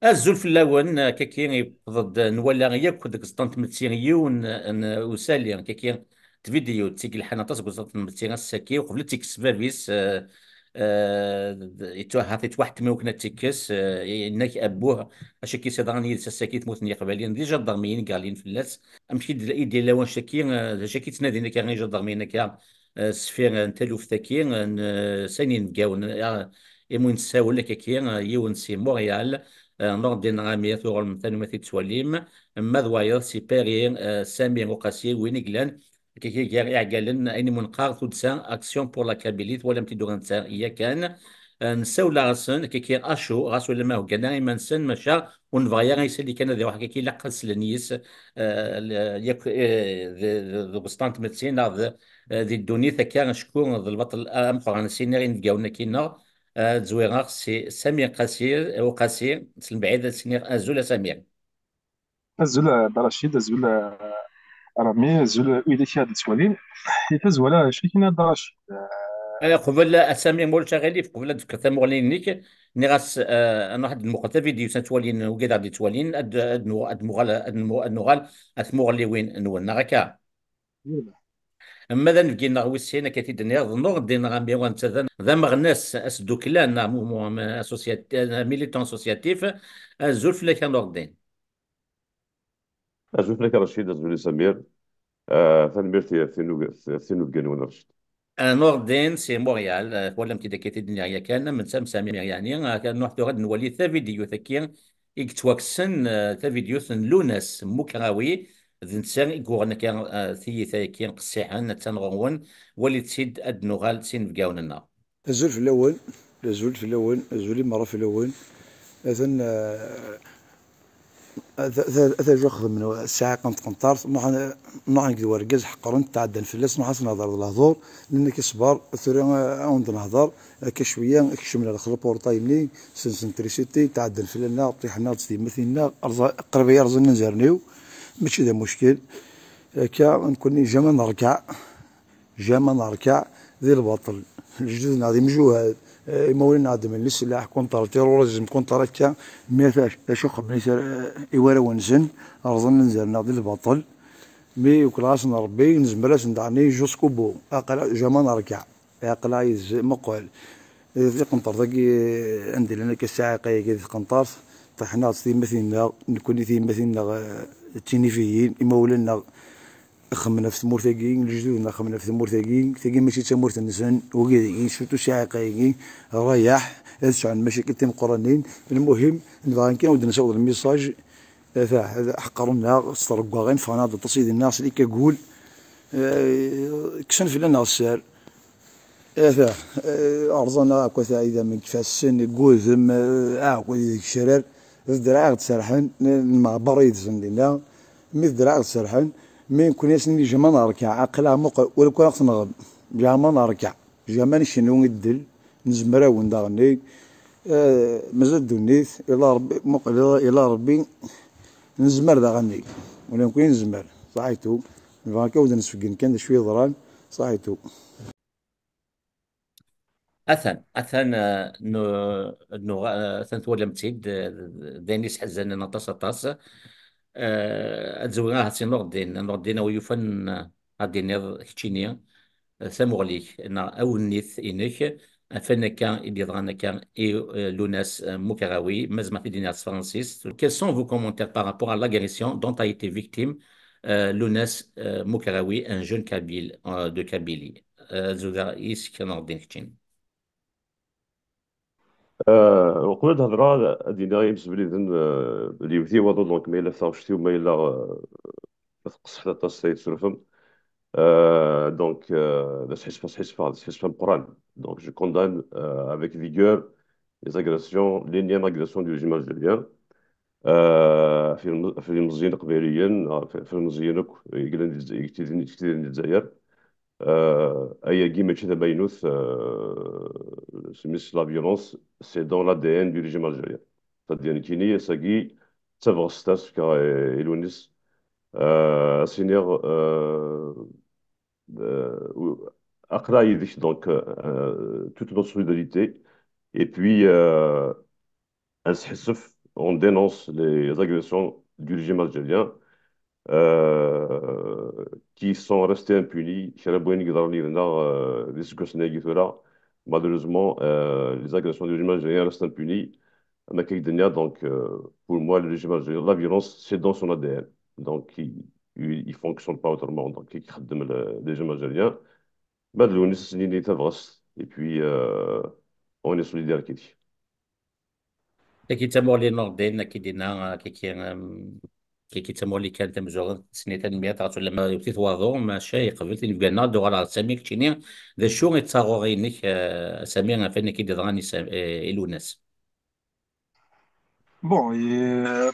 الزول في اللون كاكين ضد نولا ياك ديك سطنت متسيريون وسالي كاكين فيديو تيك الحنا تصق سطنت متسيرا الساكي وقبل تيك سبابيس يتوهثت واحد ممكن تيكس انك ابوه اش كي سيدراني الساكي تموتني قبالين ديجا الضرميين قالين في اللاس امشي ديال لوان شاكي شاكي تنادي انك غير الضرميين كا سفير انت لوف تاكي سنين كاون يمون نساول لك كي يون سي مونريال نوردي نغامية ثغل مثلا مثل تواليم ماذوايض سي بيري سامي مقاسي وينيغلان كي كي عقلن اين منقار تودسا اكسيون بور لا كابيليت ولا متي دوغنسا هي كان نساولا غاسن كي كي اشو غاس ولا ما هو كان ايما نسن مشا ونفغيا غيسالي اللي كان ذي واحد كي لقس لنيس ياك ذو بسطانت متسين ذي الدوني ثكا شكون ذو البطل امخر انا سينارين فقاونا كينا تزويغ سي سمير قاسير وقاسير سلم بعيد سنير ازول سمير الزول برشيد الزول رامي الزول ويدا كي هاد التوالين يفاز ولا شريكنا دراشي. قبل اسامي مول شغالي قبل تذكر مغنيين نيك نيغاس انا واحد المقطع فيديو سنتوالين وكيد غادي توالين اد مغال اد نغال اثمغلي وين نون نغاكا ماذا نبقينا ويسينا كتيد نير نور دين غامبي وانت ذا مغناس اسدوكلان مومون اسوسيات ميليتون اسوسياتيف الزول فلا كان نور دين أشوف لك رشيد أزولي سمير فنميرتي ثينو بقانون رشيد. نوردين سي مونريال ولا متي كيتي الدنيا كان من سام سامي يعني كان نروح غد نولي ثا فيديو ثكي يكتوكسن ثا فيديو ثن لوناس مكراوي ذنسان يقولنا كان ثي ثاكين قصيحان تنغون ولي تسيد ادنوغال تسين فقاوننا الزول في الأول، الزول في الأول، الزولي مرة في الأول. أثن أثا جو خدم من الساعة كنت قنطارت نروح نقدر ورقاز حقرون تعدى الفلاس نروح نهضر الهضور لأن كيصبر ثوري عاود نهضر كشوية كشمل على خلال بورطايمني سنتريسيتي تعدى الفلانا طيحنا تصدي مثلنا قريبا رزقنا نزرنيو ماشي ذا مشكل. كا نكوني جاما نركع جاما نركع ذي الباطل الجدود نادي مجوهد مولين عدم السلاح كونتر تيروريزم كونتر هكا ما فاش اشو خمني ايوارا ونزن رزن نزل نادي الباطل مي وكلاس نربي نزمراس ندعني جوسكو بو اقل جاما نركع اقل عايز مقال ذي قنطر ذاكي عندي لنا كالساعة كي قنطار طيحنا في مثلنا نكون في مثلنا التينيفيين مولنا خمنا في ثمور ثاقين الجدودنا خمنا في ثمور ثاقين ماشي تمور تنسن وكذا شفتو شاعقين رايح عن مشاكل تم قرانين. المهم نبغى كان ودنا نسوي الميساج تاع حقرنا استرقوا غير فنادق تصيد الناس اللي كيقول كسن في لنا السار ثا ارزنا كذا اذا من كفاس السن قوذم كذا الشرار الدراع تسرحن مع بريد زندنا مثل دراع تسرحن مين كون ياسني جاما نركع عقلها مق ولا كون نغب جاما نركع جاما نشنو ندل نزمراو ندغني مازال دونيت الى ربي مقل الى ربي نزمر دغني ولا نكون نزمر صحيتو فاكا ود نسفقن كان شويه ضران صحيتو. اثن نو نو اثن تولم تسيد دانيس حزن نطاس طاس اتزوجها سي نوردين ويفن غادي كتشينيا ثمغليك او النيث انك فانا كان اللي ضغنا كان اي لوناس مكراوي مازما في ديناس فرانسيس quels sont vos commentaires par rapport à l'agression dont a été victime Lounas Mokaraoui un jeune Kabyle de Kabylie زودا إيش كان نوردين كتشين وقبل الهضرة دينا غير بالنسبة لي اللي يوثي وضو دونك ما إلا ثاوشتي وما إلا تقص في السيد سلفم دونك تحس في القرآن دونك جو كوندان avec vigueur les agressions l'énième agression du régime algérien في المزيين قبيليا في المزيين يكتيدين الجزائر أي كيما تشي دابا ينوث سميس لا فيولونس سي دون l'ADN du régime algérien c'est-à-dire كيني ساكي تبغى ستاس كا إلونيس سينيغ أقرأ يديش donc toute notre solidarité et puis نسحسف on dénonce les agressions du régime algérien qui sont restés impunis. Malheureusement, les agressions du régime algérien restent impunies. Donc, pour moi, le régime algérien, la violence, c'est dans son ADN. Donc, il fonctionne pas autrement. Donc, il خدم le régime algérien. Et puis, on est solidaire. كي تمولي نور ديالنا كي دينا كي تمولي كان تمزوغ سنين تنمية ولا ما يبتي تواضو ما شيء قبل تنبقى نادو على سامي كتشيني ذا شو يتصاغو غينيك سامي فين كي دغاني إلو ناس. Bon,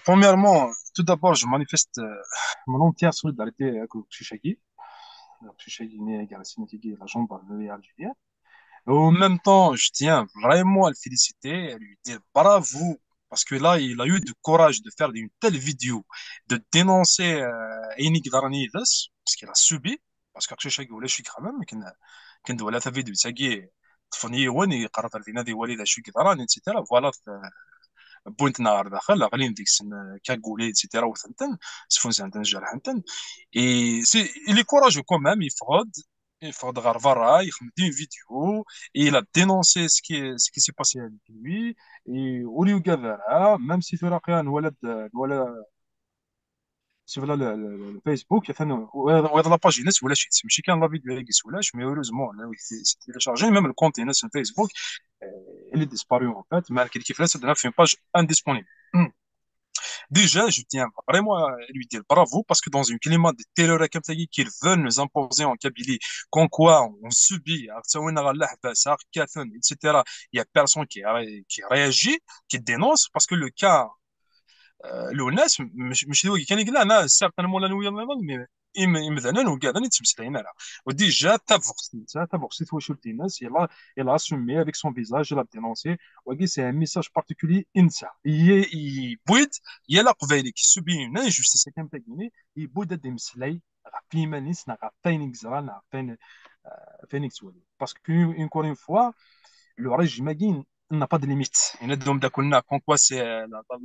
premièrement, tout d'abord, je manifeste mon entière solidarité avec Chishagi. Chishagi est la gendarmerie algérienne. En même temps, je tiens vraiment à le féliciter, à lui dire bravo, parce que là, il a eu du courage de faire une telle vidéo, de dénoncer Enik Daranides, parce qu'il a subi, parce que Chishagi ولا شي quand même, كان دولا ta vidéo تاعي طفني واني قررت على نادي والد شي كدران etc. Voilà, بوينت نهار داخل غالين ديك السن كاكولي ايتترا وثنتن سفون زعما جرحنتن اي سي الي كوراجو كومام يفرض غير برا يخدم دين فيديو il a dénoncé ce qui s'est passé avec lui et وليو كذا ميم سي فراقيا الولد ولا شوف لا الفيسبوك مثلا وهذا لاباج ناس ولا شي ماشي كان لا فيديو هيك ولاش مي هوريزمون سي تيليشارجي ميم الكونت ناس الفيسبوك اللي ديسباريو ان فات ما كيف لا سدنا في باج indisponible. Déjà, je tiens vraiment à lui dire bravo parce que dans un climat de terreur comme ça, qu'ils veulent nous imposer en Kabylie, qu'en quoi on subit, etc. Il y a personne qui réagit, qui dénonce parce que le cas الناس مش هو كان يقول انا سيرتانمون لا نويا مي مثلا وكذا نتمسلين على وديجا تافوكسيت واش قلت الناس يلا اسومي افيك سون فيزاج يلا دينونسي وكي سي ان ميساج بارتيكولي انسا يبويد يلا قبيلي كي سوبي اون انجوستيس كان تاكيني يبويد دي مسلاي في مانيس نا فين زرا فين تولي باسكو encore une fois le régime n'a pas de limite. Comme quoi c'est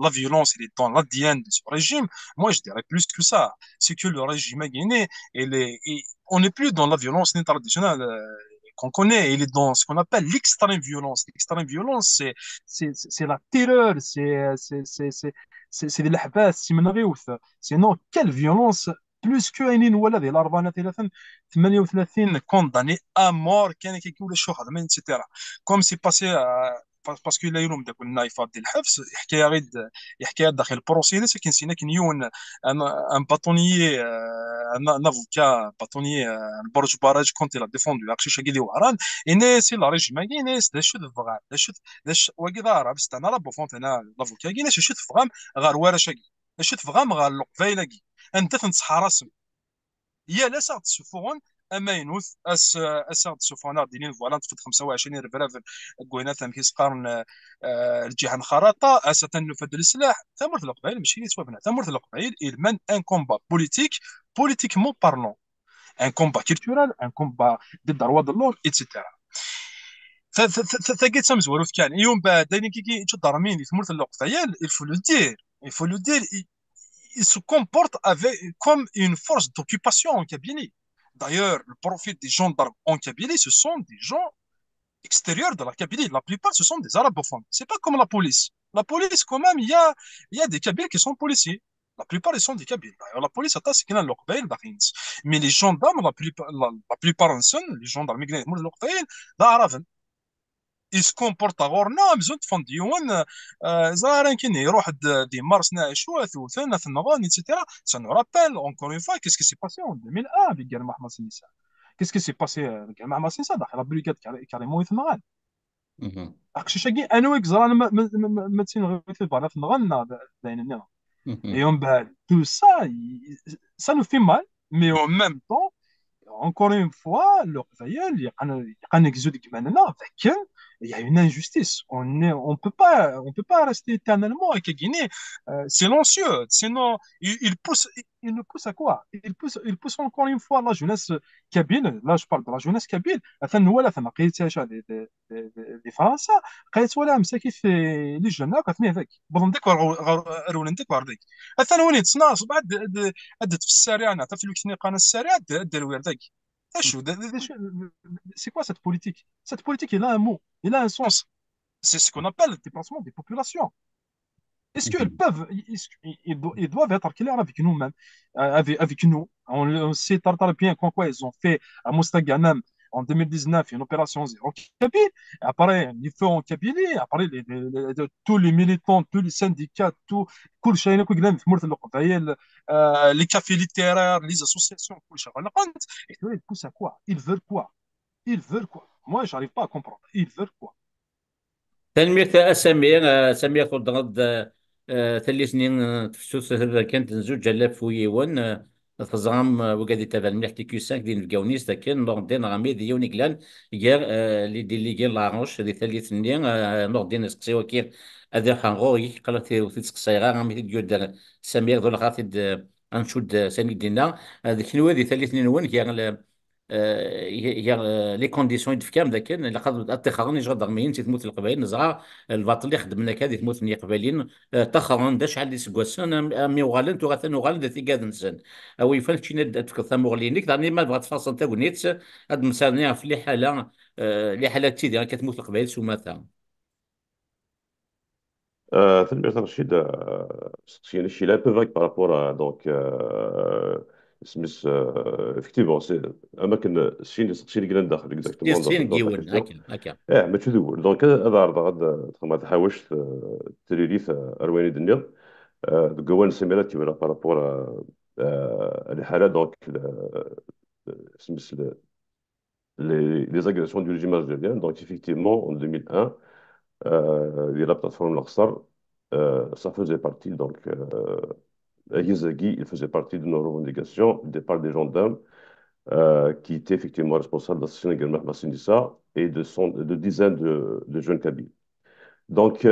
la violence, elle est dans l'ADN de ce régime. Moi, je dirais plus que ça. C'est que le régime guinéen, on n'est plus dans la violence traditionnelle qu'on connaît. Il est dans ce qu'on appelle l'extrême violence. L'extrême violence, c'est la terreur, c'est de l'ahbas, c'est منغيوث. Sinon, quelle violence plus que un ولا ديال 34 38 condamnés à mort كان كيقول الشهداء etc. كوم سي باسي باسكو لا يلوم داك النايف ديال الحبس حكايه غير حكايه داخل البروسيدس كنسينا كنيون ان باتونيي ان افوكا باتونيي برج باراج كونتي لا ديفوندو اكشي شاكي وهران اني سي لا ريجيم كاينس دا شو دفغا دا شو دا واكي دار بس انا لا بوفونت انا لافوكا كاينس شو دفغام غير ورا شاكي شو دفغام غير القبايله انت تنصح راسك يا لا ساعه تسفون امينوث اساعد سوفانا دينين فوالا تفض 25 رفرافل كوينا ثم كيس قارن الجهه خراطه اسا تنفذ السلاح ثمر القبائل ماشي يتوابنا ثمر القبائل المن ان كومبا بوليتيك بوليتيكمون بارلون ان كومبا كولتورال ان كومبا ضد دروا د اللون ايتترا ثقيت سمزور كان يوم بعد دايرين كي تضر مين ثمر القبائل il faut le dire il faut le dire il se comporte comme une force d'occupation en Kabylie. D'ailleurs, le profil des gendarmes en Kabylie, ce sont des gens extérieurs de la Kabylie. La plupart, ce sont des arabophones. C'est pas comme la police. La police, quand même, il y a des Kabyles qui sont policiers. La plupart, ils sont des Kabyles. D'ailleurs, la police, c'est qu'il y a mais les gendarmes, la plupart, les gendarmes, ils se comportent غورنا مزون تفنديون زارين كي يروح دي مارس نعيشوا ثوثنا في النغان ايتترا ça nous rappelle encore une fois qu'est-ce qui s'est passé en 2001 avec Gama Hassanissa qu'est-ce qui s'est passé avec Gama Hassanissa داخل البريغاد كاريمون في النغان اخشي شاكي انا ويك زران ما تسين في البار في النغان داين et on بعد tout ça ça nous fait mal mais en même temps encore une fois le قبايل يقان يقان يكزو ديك ماننا ذاك il y a une injustice. On peut pas rester éternellement avec la Guinée silencieux. Sinon, il ne pousse à quoi? Il pousse encore une fois la jeunesse kabyle. Là, je parle de la jeunesse kabyle. مثلا ولا ثم قيت دي فرنسا قيت ولا مساكي في لي جنة كتني هذاك بظن ديك رولن ديك وارديك مثلا وين تصنع بعد عدت في السريع نعطي في الوقت قانا السريع دير ويردك شو c'est quoi cette politique? Cette politique, il a un mot, il a un sens. C'est ce qu'on appelle le déplacement des populations. Est-ce qu'elles peuvent, ils doivent être clairs avec nous-mêmes, avec nous. On sait très bien quoi ils ont fait à Mostaganem en 2019, une opération zéro Kabylie. Après, ils font en Kabylie. Après, tous les militants, tous les syndicats, كل شيء كل كلام في مرت القبائل les cafés littéraires, les associations, كل شيء غلقت. Et eux, ils poussent à quoi? Ils veulent quoi? Ils veulent quoi? Moi, j'arrive pas à comprendre. Ils veulent quoi? تنمية أسامي سمير خضرات ثلي سنين تفسوس هذا كانت نزوج جلاب فويون تزغام وقادي تابع المليح تي كيو 5 دين الكاونيس لكن نوردين غامي دي يوني كلان يار اللي دي اللي كير لاغوش هذه ثلي سنين نوردين سقسي وكير هذا حانغوي قالت تسقسي غا غامي تدير سمير ذو الغاتي انشود سامي دينا هذيك نوادي ثلي سنين وين كير هي لي كونديسيون يدفكام ذاك لقد اتخرون يجغد رغمين تموت القبائل نزرع الباطل اللي خدمنا كادي تموت ني قبائلين تخرون دا شحال دي سكواسون امي وغالن تو وغالن دا تيكاد نسان او يفان تشينا تفكر ثم غلينيك داني ما بغات تفاصل تا ونيت هاد مسالني في لي حاله لي حالات تيدي كتموت القبائل سوماتا Thelma Rachid, c'est un chien un peu vague par rapport à donc Smith. Effectivement, c'est un mec qui est grand داخل exactement يصير dans ta جيون question. هكا ما تشوفوا donc هذا عرض غاد ما تحاولش تريريث أرواني الدنيا قوان سميرات ولا par rapport à الحالة donc Smith les agressions du régime algérien. Donc effectivement en 2001 la plateforme Laxar, ça faisait partie, donc, Yezagui, il faisait partie de nos revendications, le départ des gendarmes, qui étaient effectivement responsables de l'assassinat de Mahmoud Sinissa et de dizaines de jeunes Kabyles. Donc,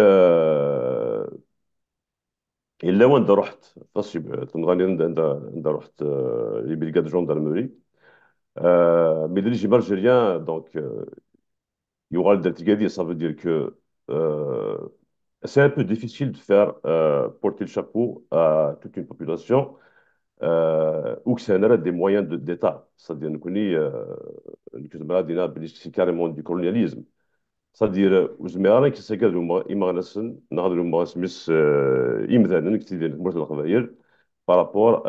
إلا وين رحت تصيب تنغاني عند رحت les brigades de gendarmerie mais le régime algérien donc il y aura le Deltigadi, ça veut dire que c'est un peu difficile de faire porter le chapeau à toute une population où c'est un des moyens d'État. C'est-à-dire que c'est carrément du colonialisme. C'est-à-dire وزميران كيسكادوا إما غنسن نهضروا سميس إمذانا كتير مرت القبائل بارابور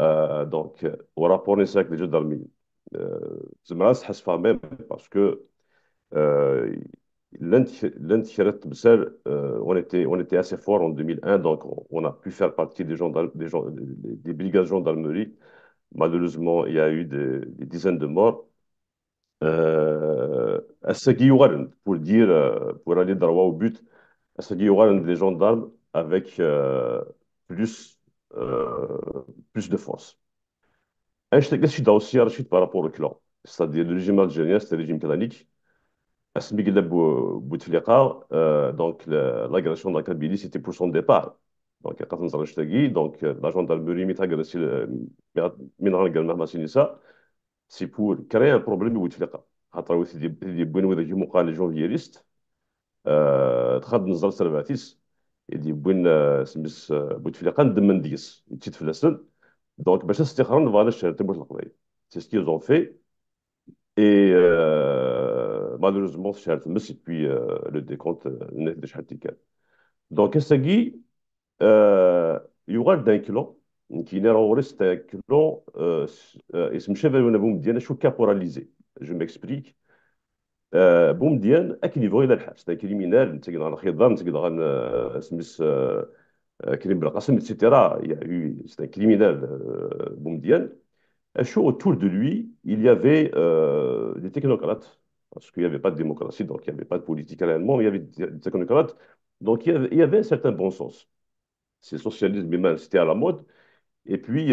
دونك ورابور نساك دي جدارمي زمران تحس فيها ميم باسكو l'anti on était assez fort en 2001, donc on a pu faire partie des brigades de gendarmerie. Malheureusement, il y a eu des dizaines de morts. Assagi Warren, pour dire, pour aller droit au but, Assagi Warren, des gendarmes avec plus, euh, plus de force. Je suis aussi par rapport au clan. C'est-à-dire le régime algérien, c'est un régime clanique. Asmigla Bouteflika, donc l'agression de la Kabylie, c'était pour son départ. Donc, quand on s'est donc la gendarmerie m'a agressé, c'est pour créer un problème au Bouteflika. خاطر اللي بوين وذا جي مقال جونفييريست تخاد نزار سيرفاتيس اللي بوين سميس بوتفليقه ندمن ديس يتفلسن دونك باش استخران فوالا الشهر تموت القضيه سي سكي زون في. Et malheureusement, c'est Altemus, et puis le décompte n'est de Chaltikel. Donc, Essagui, il y aura d'un kilo, qui n'est pas resté un kilo, et ce monsieur va vous dire, je suis caporalisé. Je m'explique. Boum diane, à quel niveau il a c'est un criminel, c'est un khidam, c'est un Smith, Karim Belkacem, etc. Il y a eu, c'est un criminel, boum diane. Autour de lui, il y avait des technocrates, parce qu'il n'y avait pas de démocratie, donc il n'y avait pas de politique réellement, mais il y avait des technocrates, donc il y avait un certain bon sens. C'est le socialisme lui-même, c'était à la mode, et puis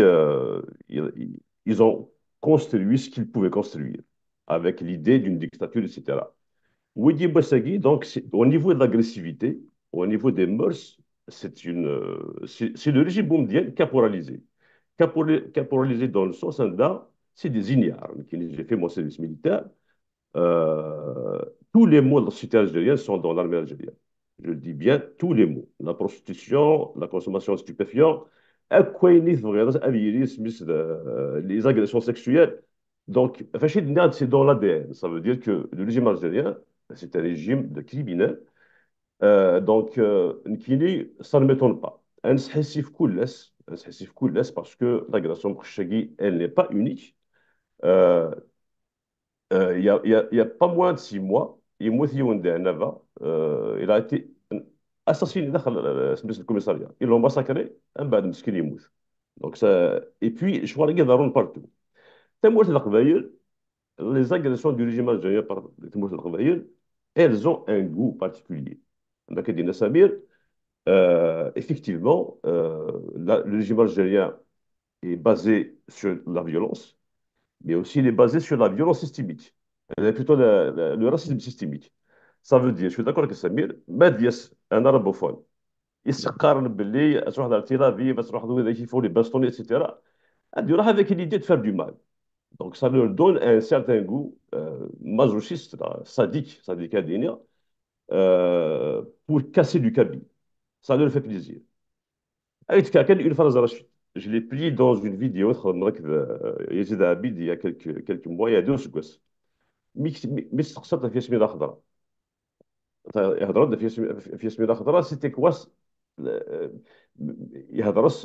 ils ont construit ce qu'ils pouvaient construire, avec l'idée d'une dictature, etc. Widi Bassagui, donc, au niveau de l'agressivité, au niveau des mœurs, c'est le régime boumdien caporalisé. Caporalisé dans le sens, là, c'est des ignares. J'ai fait mon service militaire. Euh, tous les mots de la société algérienne sont dans l'armée algérienne. Je dis bien tous les mots. La prostitution, la consommation de stupéfiants, les agressions sexuelles. Donc, c'est dans l'ADN. Ça veut dire que le régime algérien, c'est un régime de criminels. Nkini, ça ne m'étonne pas. Un كلس parce que l'agression Khashoggi, elle n'est pas unique. Euh, il y a pas moins de 6 mois, il a été assassiné dans le commissariat. Ils l'ont massacré, un bad مسكين يموت. Donc ça, et puis, je vois les gars ضربون partout. تموت القبائل, les agressions du régime algérien par les تموت القبائل, elles ont un goût particulier. Donc, Dina Samir, effectivement, le régime algérien est basé sur la violence, mais aussi il est basé sur la violence systémique, plutôt le racisme systémique. Ça veut dire, je suis d'accord avec Samir, Madias, un arabophone, il se carne belli, à تروح à Tel Aviv, à تروح là il faut les bastonner, etc. Il راح avec l'idée de faire du mal. Donc ça leur donne un certain goût masochiste, là, sadique adénia, pour casser du cabis. Ça leur fait plaisir. Avec quelqu'un, une phrase Rachid. Je l'ai pris dans une vidéo de Yazid Abid il y a quelques mois, il y a 2 semaines. Mais استقصدت في ياسمين الخضراء هضرت في ياسمين الخضراء سيتي كواس يهضرس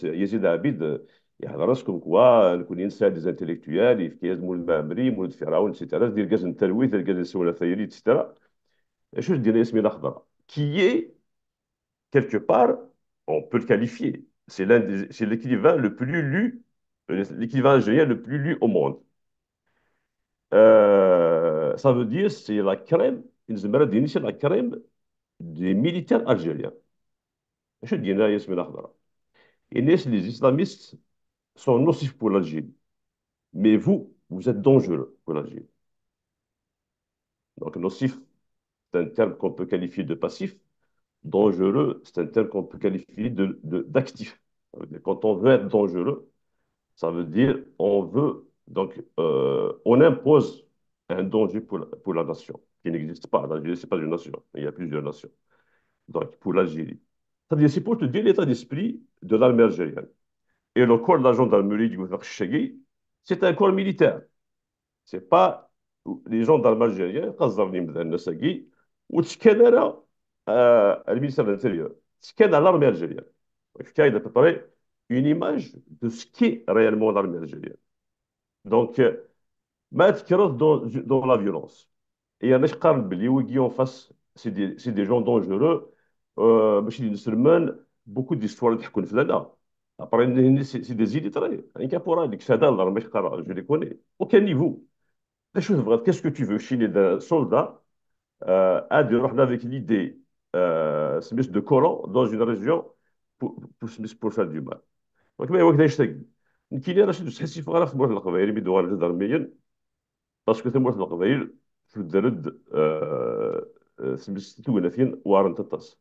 يزيد عبيد يهضرس كوم كوا نكون انسان ديز انتيليكتويال يفكي مول المعمري مول فرعون سيتيرا دير كاز التلويث دير كاز السوالة ثيري سيتيرا شو دير ياسمين الخضراء كي quelque part on peut le qualifier c'est l'écrivain le plus lu l'écrivain algérien le plus lu au monde. Ça veut dire c'est la crème, c'est la crème des militaires algériens. Je dis Yasmine Akhdara. Et les islamistes sont nocifs pour l'Algérie. Mais vous êtes dangereux pour l'Algérie. Donc nocif, c'est un terme qu'on peut qualifier de passif. Dangereux, c'est un terme qu'on peut qualifier d'actif. Quand on veut être dangereux, ça veut dire on impose un danger pour la nation, qui n'existe pas. L'Algérie, ce n'est pas une nation. Il y a plusieurs nations. Donc, pour l'Algérie. C'est-à-dire, c'est pour te dire l'état d'esprit de l'armée algérienne. Et le corps de la gendarmerie du gouvernement Chagui, c'est un corps militaire. Ce n'est pas les gendarmes algériens, Khazarni Mdane ou Tchkenera, le ministère de l'Intérieur. Tchkenera, l'armée algérienne. Donc, il a préparé une image de ce qu'est réellement l'armée algérienne. Donc, mettre dans la violence. Et علاش قارن بلي ويجي en face c'est des gens dangereux ماشي اللي نسلمان beaucoup d'histoires اللي تحكون فلانا après c'est des illettrés un caporal ديك الشهاده الله ماشي قرا je les connais aucun niveau qu'est-ce que tu veux chiner d'un soldat de يروح avec l'idée de Coran dans une région pour faire du mal donc ما هو كذا يشتكي كاين راه شي تحسي في غرف مول القبائل بدون الجدرميين باسكو تموت القبائل في الدرد سمستوين وارن تطاس.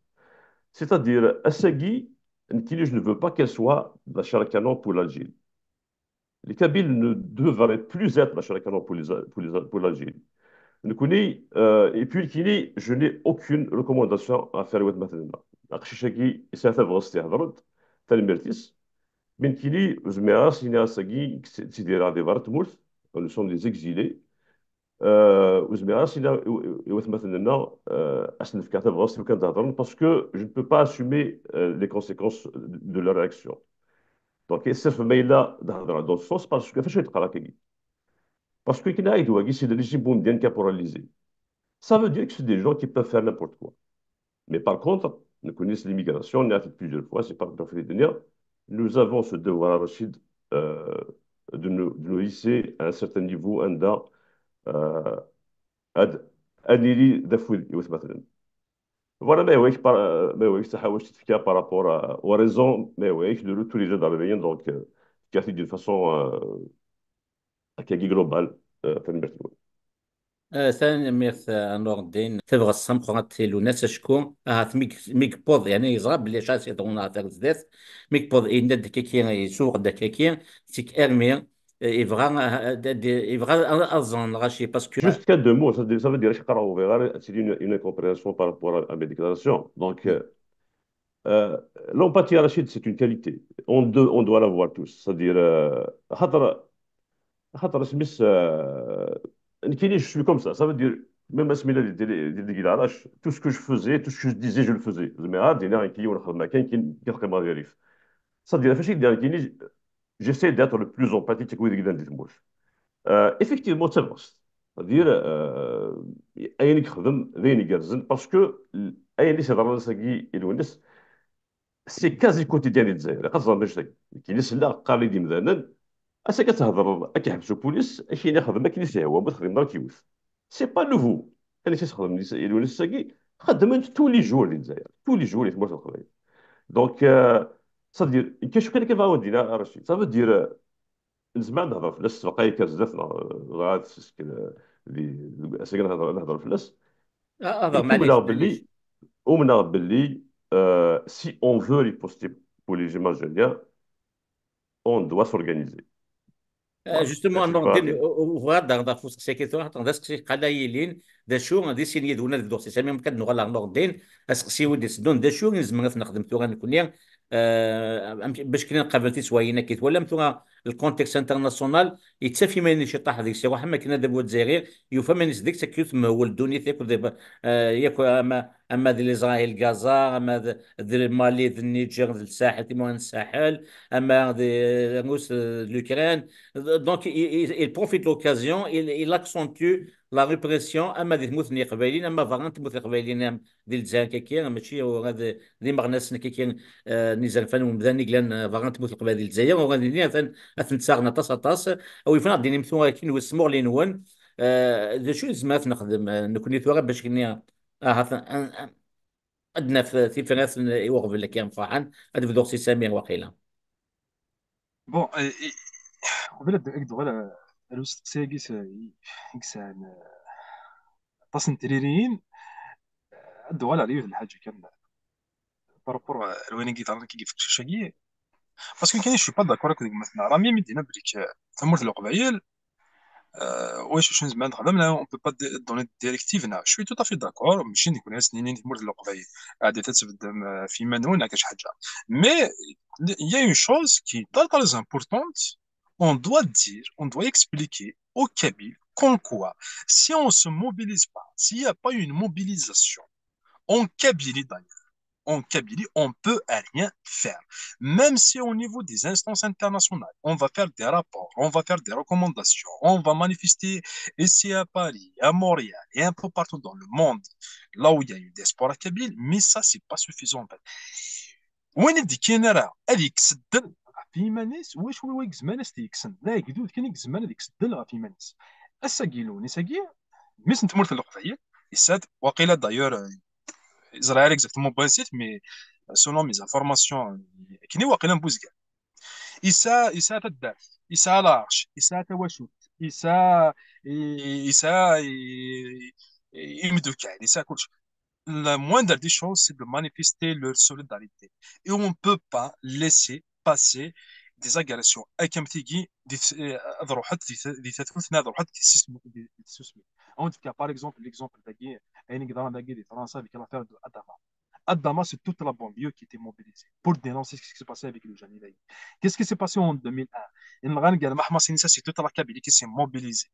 C'est-à-dire, Assagui, je ne veux pas qu'elle soit la chair à canon pour l'Algérie. Les Kabyles ne devraient plus être la chair à canon pour l'Algérie. Et puis, je n'ai aucune recommandation à faire avec maintenant. Akshishaki, c'est un favor, c'est un favor, tel Mertis. Mais Zmea, Sina Assagui, c'est des radevart, nous sommes des exilés. Parce que je ne peux pas assumer les conséquences de leur réaction. Donc, c'est ce mail-là dans ce sens parce que c'est le régime bombien caporalisé. Ça veut dire que c'est des gens qui peuvent faire n'importe quoi. Mais par contre, nous connaissons l'immigration, on l'a fait plusieurs fois, c'est pas tout à fait les nous avons ce devoir, Rachid, de nous hisser à un certain niveau, euh, هاد انيلي دافوي يوث مثلا فوالا ما يويك تحاول تفكر بارابور او ريزون ما يويك دو تو لي جود عربيين دونك كافي دون فاسون هكا جلوبال في المرتبه ثاني ميث نور الدين تبغى الصمت غاتيلو ناس شكون ميك بود يعني يزرى بلي شاسي دونا تاع زدات ميك بود إن داك كي يسوق داك كي تيك ارمي يبغى يبغى ازون غاشي باسكو Juste quelques mots, ça veut dire que c'est une compréhension par rapport à mes déclarations. Donc, l'empathie, Rachid, c'est une qualité. On doit l'avoir tous. C'est-à-dire, خاطر سميس كاينين je suis comme ça veut dire même اسمي ديال الكيداراش tout ce que je faisais tout ce que je disais je le faisais زعما عاد دينا كي ونخدم كاين كيلقى ما غيريف صدير فاش كيدير كاينين j'essaie d'être le plus empathique ويدي كدا ندير موش effectivement تبغس c'est-à-dire اين يخدم ذين يقرزن باسكو اين اللي سيضر نساكي الونس سي كازي كوتيديان الجزائر خاصة باش كاين لا قال لي مثلا اش كتهضر كيحبسوا بوليس اش يخدم كيدير هو ما تخدم دار كيوس سي با نوفو انا تخدم الوليد الساكي خدم تو لي جور في الجزائر تو لي جور في مارس الخضري دونك صدير كاش كان كيف ودينا رشيد صافي دير زعما نهضر في الناس بقاي كزاف غاد اللي اساكن نهضر في الناس هضر اي تومنا معليش معليش باللي ومنا باللي سي اون فو ريبوستي pour les Algériens, on doit s'organiser. Voilà. جوستومون C'est نور pas... الدين وغادا غادا فوس سيكيتو غادا سكسي قلايلين دا شو غادي سيني دونا دو دوسي سامي مكان نغلا نور الدين اسقسي ودي سدون دا شو نزمنا في نخدم تو غنكون باش كنا قابلتي سواينا كيت ولا متو الكونتكست انترناسيونال يتسافي ما شي طاح ديك السي واحد ما كنا دابا الجزائر يوفا ما ديك سكيوت ما هو الدنيا تاكل دابا ياكو اما ديال اسرائيل غازا اما ديال مالي ديال النيجر ديال الساحل تيمون الساحل اما ديال روس لوكران Donc, il profite de l'occasion, il accentue la répression. أما دي تموت ني قبايلين أما فغان تموت قبايلين ديال الجزائر كيكين ماشي وغاد دي مغناس كيكين نيزان فان ومدان نيكلان فغان تموت القبائل ديال الجزائر وغادي ني أثن تساغنا طاس أو يفنا ديني مثلا كين وسمور لي نون ذا شو زعما نخدم نكوني ثوغا باش كني عندنا في فراس يوغف لك يا مفاحن هذا في دوسي سامي وقيلا بون قبل أكدو على الوستقساقي إكسان تصن تريريين أدو على ريوث الحاجة كان بارابور الوين كي كيف شاكي باسكو كاين شي با داكور هكا مثلا راه ميم مدينه بريك تمرت القبايل واش شنو زعما نخدم لا اون بو با دوني ديريكتيف نا شوي تو طافي داكور ماشي نكون سنين تمرت القبايل عادي تتبدا في منون كاش حاجه مي il y a une chose qui est très très importante on doit dire on doit expliquer au Kabyle comme quoi si on se mobilise pas s'il n'y a pas une mobilisation en Kabylie en Kabylie, on ne peut rien faire. Même si au niveau des instances internationales, on va faire des rapports, on va faire des recommandations, on va manifester ici à Paris, à Montréal et un peu partout dans le monde, là où il y a eu des sports à Kabyle, mais ça, c'est pas suffisant en fait. وين دي كاين راه هذيك سدل في مانيس واش هو يكزمان تيكسن لا يقدو كان يكزمان هذيك سدل في مانيس الساقيلوني ساقي ميس نتمرت القضيه يساد وقيله دايور Israël exactement pas site mais selon mes informations كني واقيلا نبوز كاع إساءة الدرس إساءة العرش إساءة تواشوت إساءة إساءة يمدو كاع إساءة كلشي la moindre des choses, c'est de manifester leur solidarité. Et on ne peut pas laisser passer des agressions. أكم تيجي ضروحات دي تثلثنا ضروحات دي سوسمي. En tout cas, par exemple, l'exemple d'Agui, un grand d'Agui de France avec l'affaire de Adama. Adama, c'est toute la banlieue qui était mobilisée pour dénoncer ce qui s'est passé avec le Janidaï. Qu'est-ce qui s'est passé en 2001? C'est toute la Kabylie qui s'est mobilisée.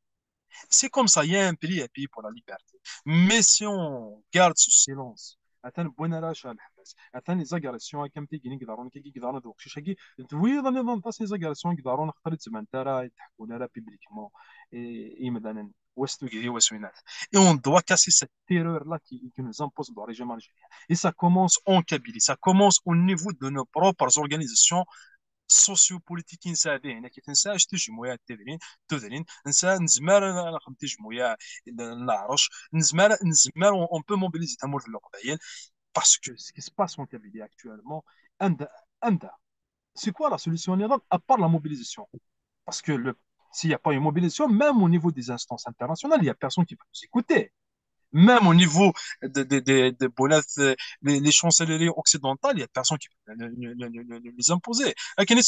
C'est comme ça, il y a un prix à payer pour la liberté. Mais si on garde ce silence, attends, bonne arrache à l'habas, attends les agressions, comme tu dis, qui يقدرون دوك شي شيء دوي ظني ظن تاس les agressions يقدرون نختار زمان ترى يتحكون لها publiquement et مثلا وستوغي وسوينات. Et on doit casser cette terreur là qui nous impose le régime algérien. Et ça commence en Kabylie, ça commence au niveau de nos propres organisations سوسيوبوليتيكيين ساعدين هنا كيف نسى شتي جمويا تدرين نسى نزمار انا خمتي جمويا نعرش نزمار اون بو موبيليزي تمور في القبائل باسكو سكي سباس اون كابيلي اكtuellement عندها c'est quoi la solution à part la mobilisation parce que S'il n'y a pas une mobilisation, même au niveau des instances internationales, il n'y a personne qui va nous écouter. Même au niveau les chancelleries occidentales, il n'y a personne qui peut les imposer. À Kenya,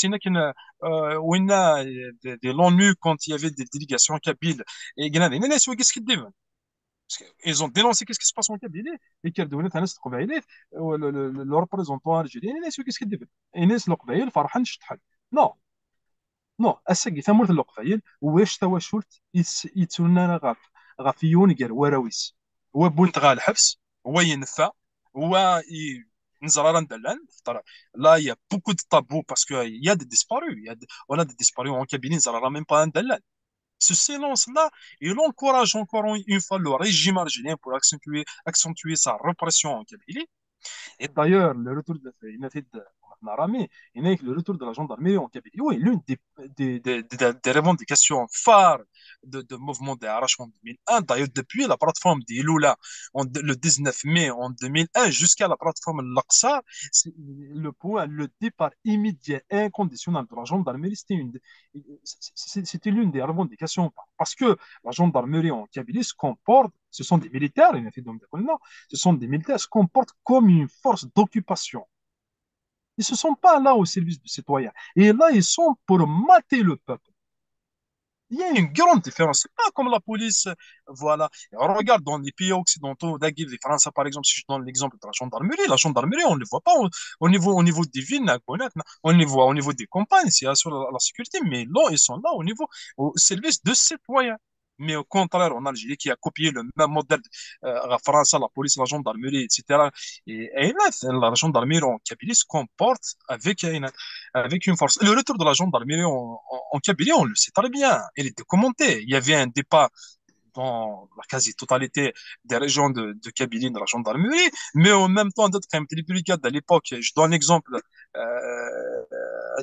où il y a l'ONU quand il y avait des délégations kabyles, et il y a qu'est-ce qu'ils disent? Ils ont dénoncé qu'est-ce qui se passe en Kabylie et qu'il y a des le représentant algérien, qu'est-ce qu'il dit? Inès Lokbaïl, Farhan Chtal. Non, non, أساقي ثمرة القبائل واش توا شفت يتسولنا غافيون قال وراويس هو بنت غا الحبس هو ينفع هو نزرارا دلان là il y a beaucoup de tabous parce que il y a des disparus on a des disparus en Kabylie نزرارا même pas un دلان ce silence-là, il encourage encore une fois le régime algérien pour accentuer sa répression en Kabylie. Et d'ailleurs, le retour de Narami, le retour de la gendarmerie en Kabylie, oui, l'une des revendications phares de mouvement des Arraches en 2001. D'ailleurs, depuis la plateforme d'Iloula le 19 mai en 2001 jusqu'à la plateforme L'Aqsa, le départ immédiat et inconditionnel de la gendarmerie, c'était l'une des revendications. Parce que la gendarmerie en Kabylie se comporte, ce sont des militaires, ce sont des militaires qui se comportent comme une force d'occupation. Ils ne sont pas là au service du citoyen. Et là, ils sont pour mater le peuple. Il y a une grande différence. C'est pas comme la police, voilà. Et on regarde dans les pays occidentaux, les France, par exemple, si je donne l'exemple de la gendarmerie, on ne le voit pas au niveau des villes, on les voit au niveau des campagnes, c'est assure la sécurité, mais là, ils sont là au service de citoyens. Mais au contraire, en Algérie, qui a copié le même modèle, la France, la police, la gendarmerie, etc. Et là, la gendarmerie en Kabylie se comporte avec une force. Le retour de la gendarmerie en Kabylie, on le sait très bien. Il est documenté. Il y avait un départ dans la quasi-totalité des régions de Kabylie de la gendarmerie, mais en même temps, d'autres brigades à l'époque, je donne un exemple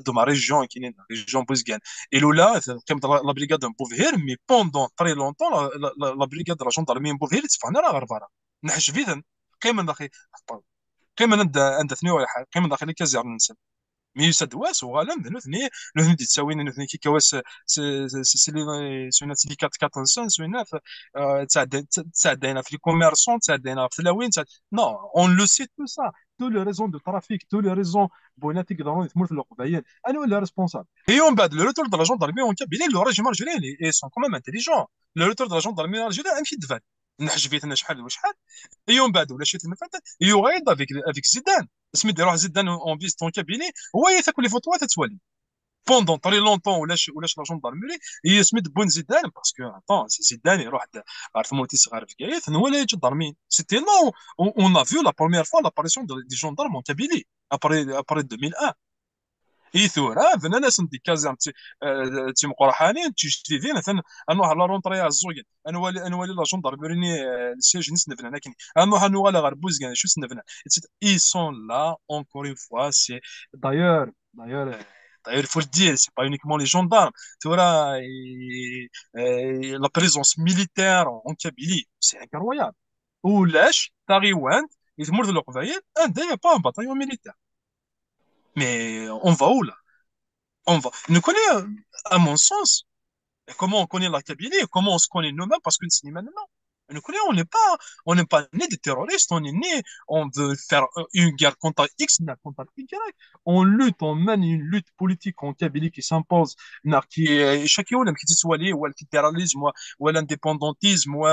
de ma région, qui est la région Bouzgane. Et là, c'est comme la brigade de Bouvir, mais pendant très longtemps, la brigade de la gendarmerie de Bouvir, c'est pas la Garbara. نحش فيها قيمة داخل قيمة عند ثني ولا قيمة داخل كازير نسل مي سدواس وغالا نثني تساوينا نثني كي كواس سوينا سيليكات كاتنسون سوينا تساعدينا في الكوميرسون تساعدينا في التلاوين نو اون لو سي تو سا تو لي ريزون دو ترافيك تو لي ريزون بوناتي يقدرون يثمروا في القبائل انا ولا ريسبونسابل اي اون بعد لو روتور دو لا جوندارمي اون كابيلي لو ريجيم الجيريان اي سون كومام انتيليجون لو روتور دو لا جوندارمي الجيريان امشي دفات نحج فيتنا شحال وشحال et on بعد ولا شي المفات يغيض avec زيدان سميت يروح زيدان اون فيزيت اون كابيني هو ياخذ لي فوتوات تتوالي بوندون طري لونطون ولاش لا جوندارميري هي سميت بون زيدان باسكو اتون زيدان يروح عرف موتي صغار في كايث هو اللي جدارمين سيتي نو اون ا فيو لا بروميير فوا لاباريسيون دي جوندارم اون كابيلي ابري 2001 اي ثورة فانا ناس ندي كازام تي مقرحانين تيجتيدين مثلا انو على رونطري الزوين انا والي لا جوندارميري السيج نس نفنا لكن انو على غربوز كان شو سنفنا اي سون لا اونكور اون فوا سي دايور D'ailleurs, il faut le dire, c'est pas uniquement les gendarmes. Tu vois, la présence militaire en Kabylie, c'est incroyable. Ou lèche, Tariwan, ils meurent de leur veille, il n'y a pas un bataillon militaire. Mais on va où là? On va. Nous connaît, à mon sens, comment on connaît la Kabylie, comment on se connaît nous-mêmes, parce que le cinéma, non. Nous connaît, on n'est pas né des terroristes, on est né, on veut faire une guerre contre X, une guerre contre Y. On lutte, on mène une lutte politique en Kabylie qui s'impose, chaque يوم qui soit lié ou le fédéralisme ou l'indépendantisme ou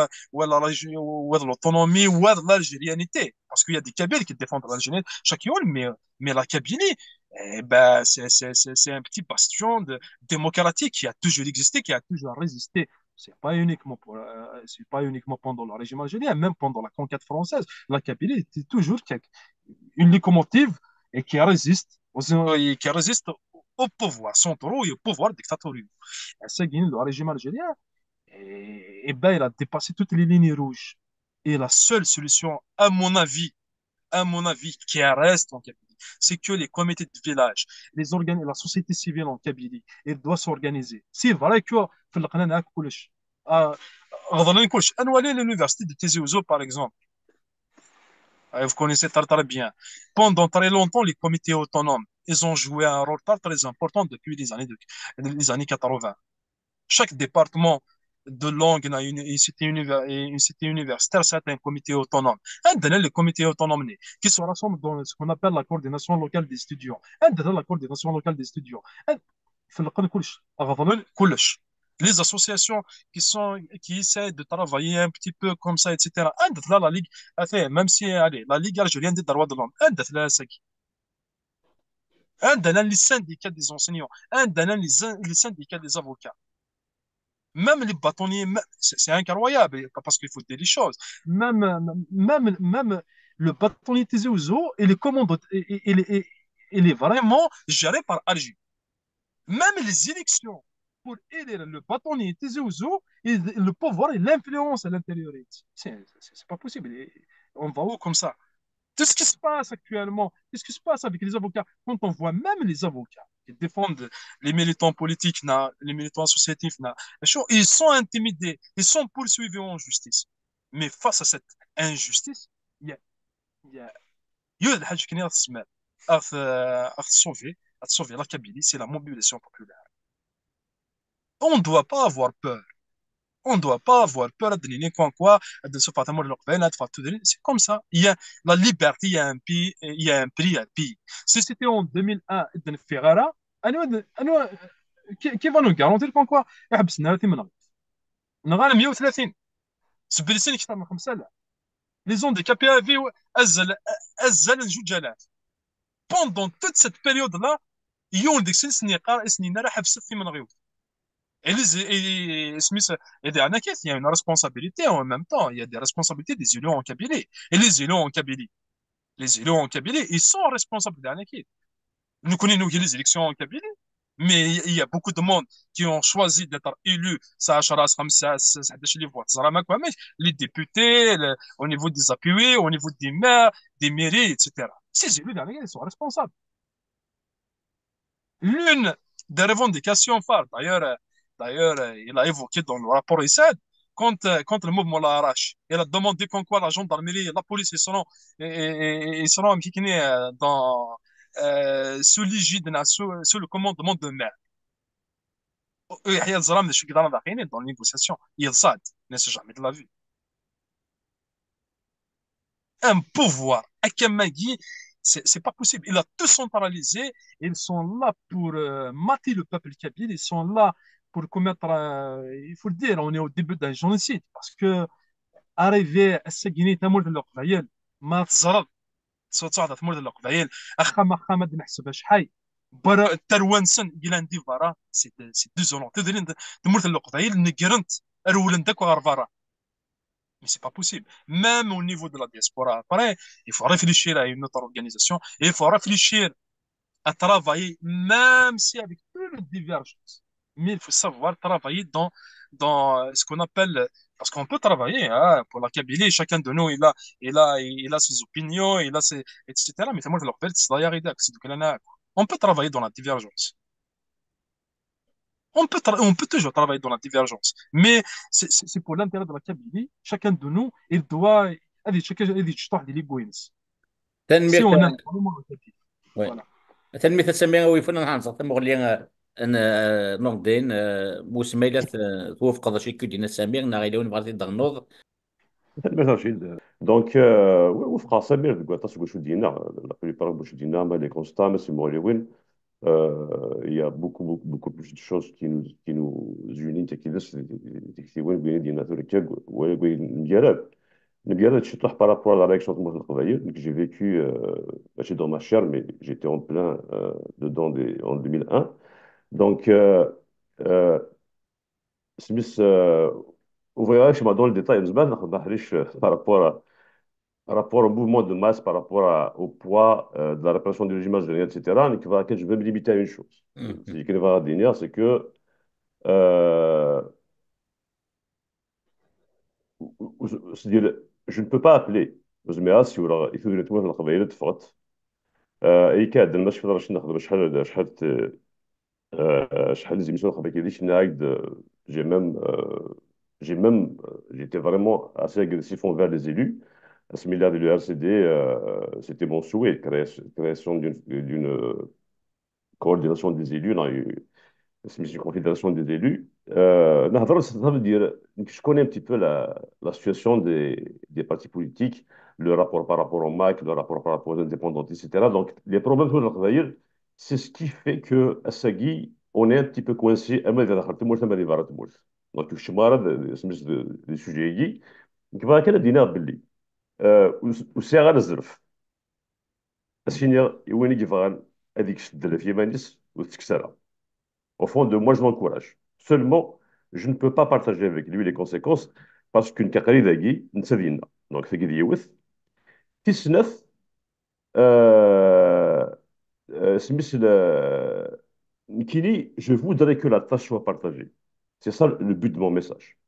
l'autonomie ou l'algérianité. Parce qu'il y a des Kabyles qui défendent l'Algérie chaque jour, mais la Kabylie, eh ben, c'est un petit bastion démocratique qui a toujours existé, qui a toujours résisté. C'est pas uniquement pendant le régime algérien, même pendant la conquête française. La Kabylie était toujours une locomotive et qui résiste au pouvoir centraux et au pouvoir dictatorial. C'est le régime algérien, ben, il a dépassé toutes les lignes rouges. Et la seule solution, à mon avis, qui reste en Kabylie, c'est que les comités de village, la société civile en Kabylie, elle doit s'organiser. C'est vrai que في القناة كلش غضلنا كلش انوالي l'université de Tizi Ouzou par exemple. Vous connaissez très très bien. Pendant très longtemps, les comités autonomes, ils ont joué un rôle très très important depuis les années 80. Chaque département de langue a une cité universitaire, c'est un comité autonome. Un les comités autonomes qui se rassemblent dans ce qu'on appelle la coordination locale des étudiants. Un la coordination locale des étudiants. في القرن كلش غضنن كلش les associations qui essaient de travailler un petit peu comme ça etc. عندك لا ligue fait même si allez la ligue algérienne des droits de l'homme عندك لا ساكي عندنا les syndicats des enseignants عندنا les syndicats des avocats même les bâtonniers c'est incroyable parce qu'il faut dire les choses même le bâtonnier Tizi Ouzou il est commandé il est vraiment géré par Alger. Même les élections pour élire le bâtonnier Tizi Ouzou, le pouvoir et l'influence à l'intérieur. C'est pas possible. On va où comme ça? Tout ce qui se passe actuellement, qu'est-ce qui se passe avec les avocats? Quand on voit même les avocats qui défendent les militants politiques, les militants associatifs, ils sont intimidés, ils sont poursuivis en justice. Mais face à cette injustice, il y a, il y a, il y a الحاجة كاينة تسمى à sauver la Kabylie, c'est la mobilisation populaire. On ne doit pas avoir peur. On ne doit pas avoir peur de l'idée comme quoi, de se faire c'est comme ça. Il y a la liberté, il y a un prix, il y a un prix à payer. Si c'était en 2001, de Ferrara, qui va nous garantir comme quoi, نغال 130 سبلسين اكثر من 5000 les handicapés avaient ازل جوج الاف pendant toute cette période là يون ديك سنين قرا سنين راه حبست في من غيوت. Smith et derrière, il y a une responsabilité en même temps. Il y a des responsabilités des élus en Kabylie. Et les élus en Kabylie, ils sont responsables derrière. Nous connaissons les élections en Kabylie, mais il y a beaucoup de monde qui ont choisi d'être élus. Ça a les voix. Les députés, au niveau des appuyés, au niveau des maires, des mairies, etc. Ces élus derrière, ils sont responsables. L'une des revendications phares, d'ailleurs, il a évoqué dans le rapport ISAD, quand le mouvement l'arrache, il a demandé qu'en quoi la gendarmerie, la police, ils seront impliqués sous l'égide, sous le commandement de maire. يحيى الزرام شو قدرنا داخلين dans les négociations يصاد ناس jamais de la vue un pouvoir à Kamagi, c'est pas possible. Il a tout centralisé. Ils sont là pour mater le peuple kabyle. Ils sont là pour commettre, il faut le dire, on est au début d'un génocide. Parce que arriver à ce Guinée, تمر القبائل ما تزرد صوت تمر القبائل أخا ما خا ما نحسبهاش حي برا تروانسن جيلان دي فارا سي دو زون تدرين تمر القبائل نقرنت أرولندك وغرفارا. Mais c'est pas possible. Même au niveau de la diaspora, après, il faut réfléchir à une autre organisation et il faut réfléchir à travailler, même si avec toutes les divergences. Mais il faut savoir travailler dans ce qu'on appelle, parce qu'on peut travailler hein, pour la Kabylie, chacun de nous, il a ses opinions, etc. Mais moi, je leur on peut travailler dans la divergence. On peut toujours travailler dans la divergence, mais c'est pour l'intérêt de la Kabylie. Chacun de nous, il doit. Si تنمية on aime vraiment la Kabylie. وي Voilà. تنمية تسميها ويفن هانزا تم غليا ان نوردين موسميلة توفق شي كدينا سمير نغيلون بغاتي دغنوض. مثلا رشيد دونك وفق سمير تقول تصقوا شو دينا لا بليبار شو دينا ما لي كونستا ما سمولي وين il y a beaucoup plus de choses qui nous unissent qui وين بين دينا تركيا ولا بين ديالك نبيا تشطح par rapport à la réaction de mon travail que j'ai vécu chez dans ma chair mais j'étais en plein dedans en 2001 donc Smith ouvrira chez moi dans le détail بزاف ناخذ بحريش par rapport au mouvement de masse, par rapport au poids de la répression du régime algérien, etc., je vais me limiter à une chose. Ce qui va dire, c'est que euh, c'est-à-dire, je ne peux pas appeler aux médias si il faut que le travail de faute. Et qu'il y a des gens qui font des émissions j'ai même, j'étais vraiment assez agressif envers les élus. À ce milliard de l'URCD, c'était mon souhait, création d'une coordination des élus. une confédération des élus. Ça veut dire, je connais un petit peu la situation des partis politiques, le rapport par rapport au MAC, le rapport par rapport aux indépendants, etc. Donc, les problèmes que je c'est ce qui fait que, à Sagui, on est un petit peu coincé. Donc, je suis marre des sujets. كما كان دينا باللي وساعة الزرف السينيا وين يجيفان هذيك الشدة في يمانيس وتكسرها. Au fond de moi, je l'encourage. Seulement, je ne peux pas partager avec lui les conséquences parce qu'une kakari d'agui, نسدينا. Donc, c'est qu'il y a تسنف سميس Kini, je voudrais que la tâche soit partagée. C'est ça le but de mon message.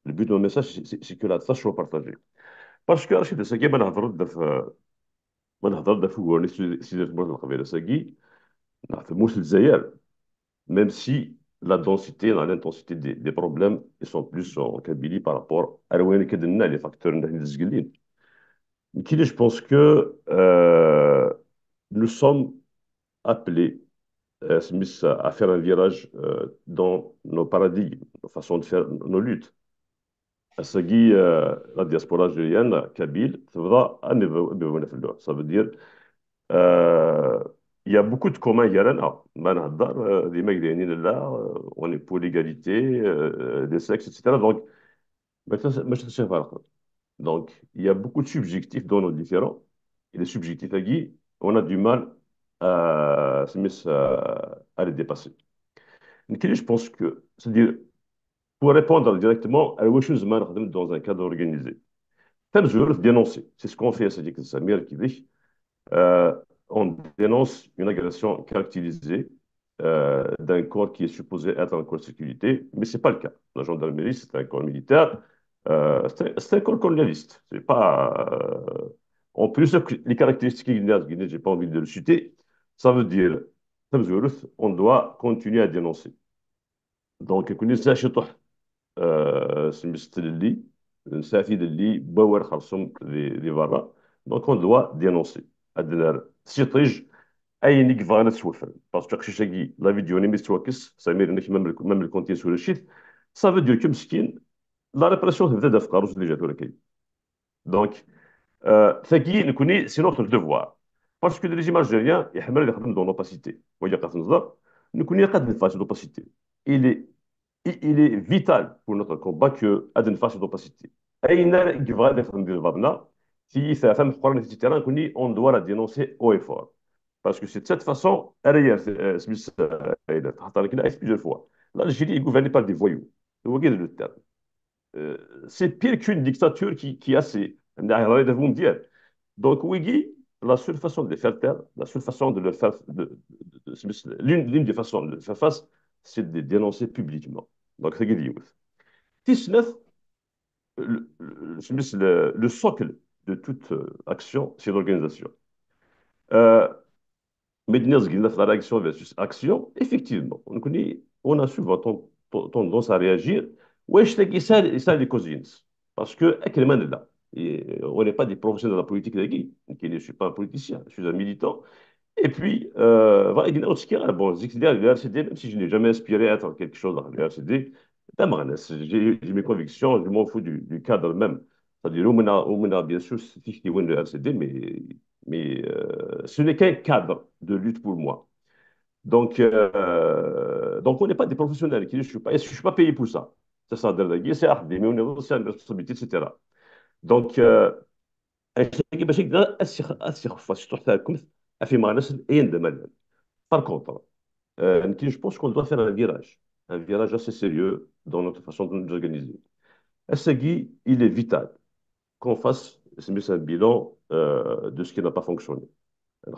Le but de mon message, c'est que la tâche soit partagée. Parce que, je sais que ما نهضر دا في ورني سيدي تبارك القبيله ساكي نعرفوش الجزائر même si la densité l'intensité des problèmes ils sont plus en Kabylie par rapport à l'ouest كدنا les facteurs اللي qui je pense que nous sommes appelés Smith à faire un virage dans nos paradigmes, nos façons de faire nos luttes. Assagi, la diaspora algérienne, Kabyle, ça veut dire Euh, il y a beaucoup de communs يرانا ما نهضر ديما كدايرين لا on est pour l'égalité des sexes etc. Donc ما تنساش فرق. Donc il y a beaucoup de subjectifs dans nos différents et les subjectifs on a du mal à les dépasser. Donc je pense que c'est-à-dire pour répondre directement à la chose dans un cadre organisé. Tel jour dénoncer, c'est ce qu'on fait à Sadiq Samir qui dit Euh, on dénonce une agression caractérisée d'un corps qui est supposé être un corps de sécurité, mais ce n'est pas le cas. La gendarmerie, c'est un corps militaire, c'est un corps colonialiste. C'est pas, en plus, les caractéristiques guinéennes, je n'ai pas envie de le citer, ça veut dire, on doit continuer à dénoncer. Donc, سميت اللي نساتي اللي باور خرصهم دي برا دونك اون دوا دينونسي عندنا سيطيج اي نيك فانا تسوفر باسكو قشيشاكي لا فيديو ني مستوكس سمير انك ميم الكونتي سور الشيت سا فو دير كو مسكين لا ريبرسيون تبدا في قاروس اللي جاتو لكاين دونك ثاكي نكوني سي نوتر دوفوار باسكو الريجيم الجيريان يحمل اللي يخدم دون لوباسيتي وهي قاعد تنظر نكوني قاعد نفاس لوباسيتي il est vital pour notre combat que à une phase d'opacité. Et il y a qui va être si ça fait un on doit la dénoncer haut et fort. Parce que c'est de cette façon, Smith il a expliqué plusieurs fois. L'Algérie est gouvernée par des voyous. Vous voyez le terme. C'est pire qu'une dictature qui a ses mondiales. Donc, oui, la seule façon de les faire taire, la seule façon de leur faire, l'une des façons de leur faire face, c'est de les dénoncer publiquement. Donc, c'est ce qu'il dit. Le socle de toute action, c'est l'organisation. Euh, mais la réaction versus action, effectivement, on a souvent tendance à réagir. Ouais, je sais ça, les cousines. Parce que, là, on n'est pas des professionnels de la politique, je ne suis pas un politicien, je suis un militant. Et puis, voilà, il y a autre chose. Bon, le RCD, même si je n'ai jamais aspiré à être quelque chose dans le RCD, j'ai mes convictions, je m'en fous du cadre même. C'est-à-dire, on a bien sûr ce qui est le RCD, mais ce n'est qu'un cadre de lutte pour moi. Donc on n'est pas des professionnels. Je ne suis pas payé pour ça. C'est ça, c'est mais on est aussi une responsabilité, etc. Donc, باش يقدر اسيخ تحتكم في مارس اين دمال par contre je pense qu'on doit faire un virage assez sérieux dans notre façon de nous organiser. Assegui, il est vital qu'on fasse un bilan de ce qui n'a pas fonctionné.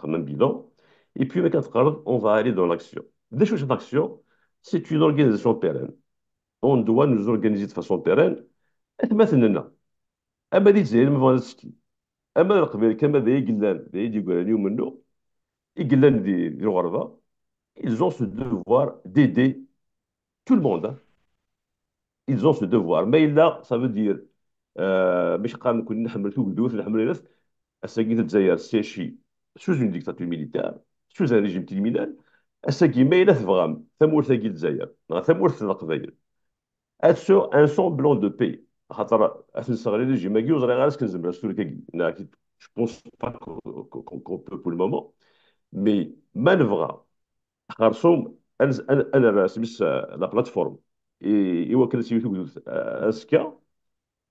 Un bilan. Et puis, avec un on va aller dans l'action. Des choses d'action, c'est une organisation pérenne. On doit nous organiser de façon pérenne. Et maintenant, أما زين ما فانسكي أما القبائل كما ذا يقلان ذا يقولان يوم منه يقلان دي الغربة ils ont ce devoir d'aider tout le monde. Hein. Ils ont ce devoir. Mais là, ça veut dire مش قال نكون نحمل تو قدوس نحمل ناس الساقين الجزائر سيشي sous une dictature militaire, sous un régime criminel. اساكي ما الا تبغى ثمورتاكي الجزائر ثمورت القبائل اتسو ان سومبلون دو بي خاطر اسنسغري لي جي ماكي وزري غير سكنزم ستوريكاكي جو بونس با كون بو بور المومون مي ما نبغى خرصوم انا سميت لا بلاتفورم ايوا كان سيوتو اسكا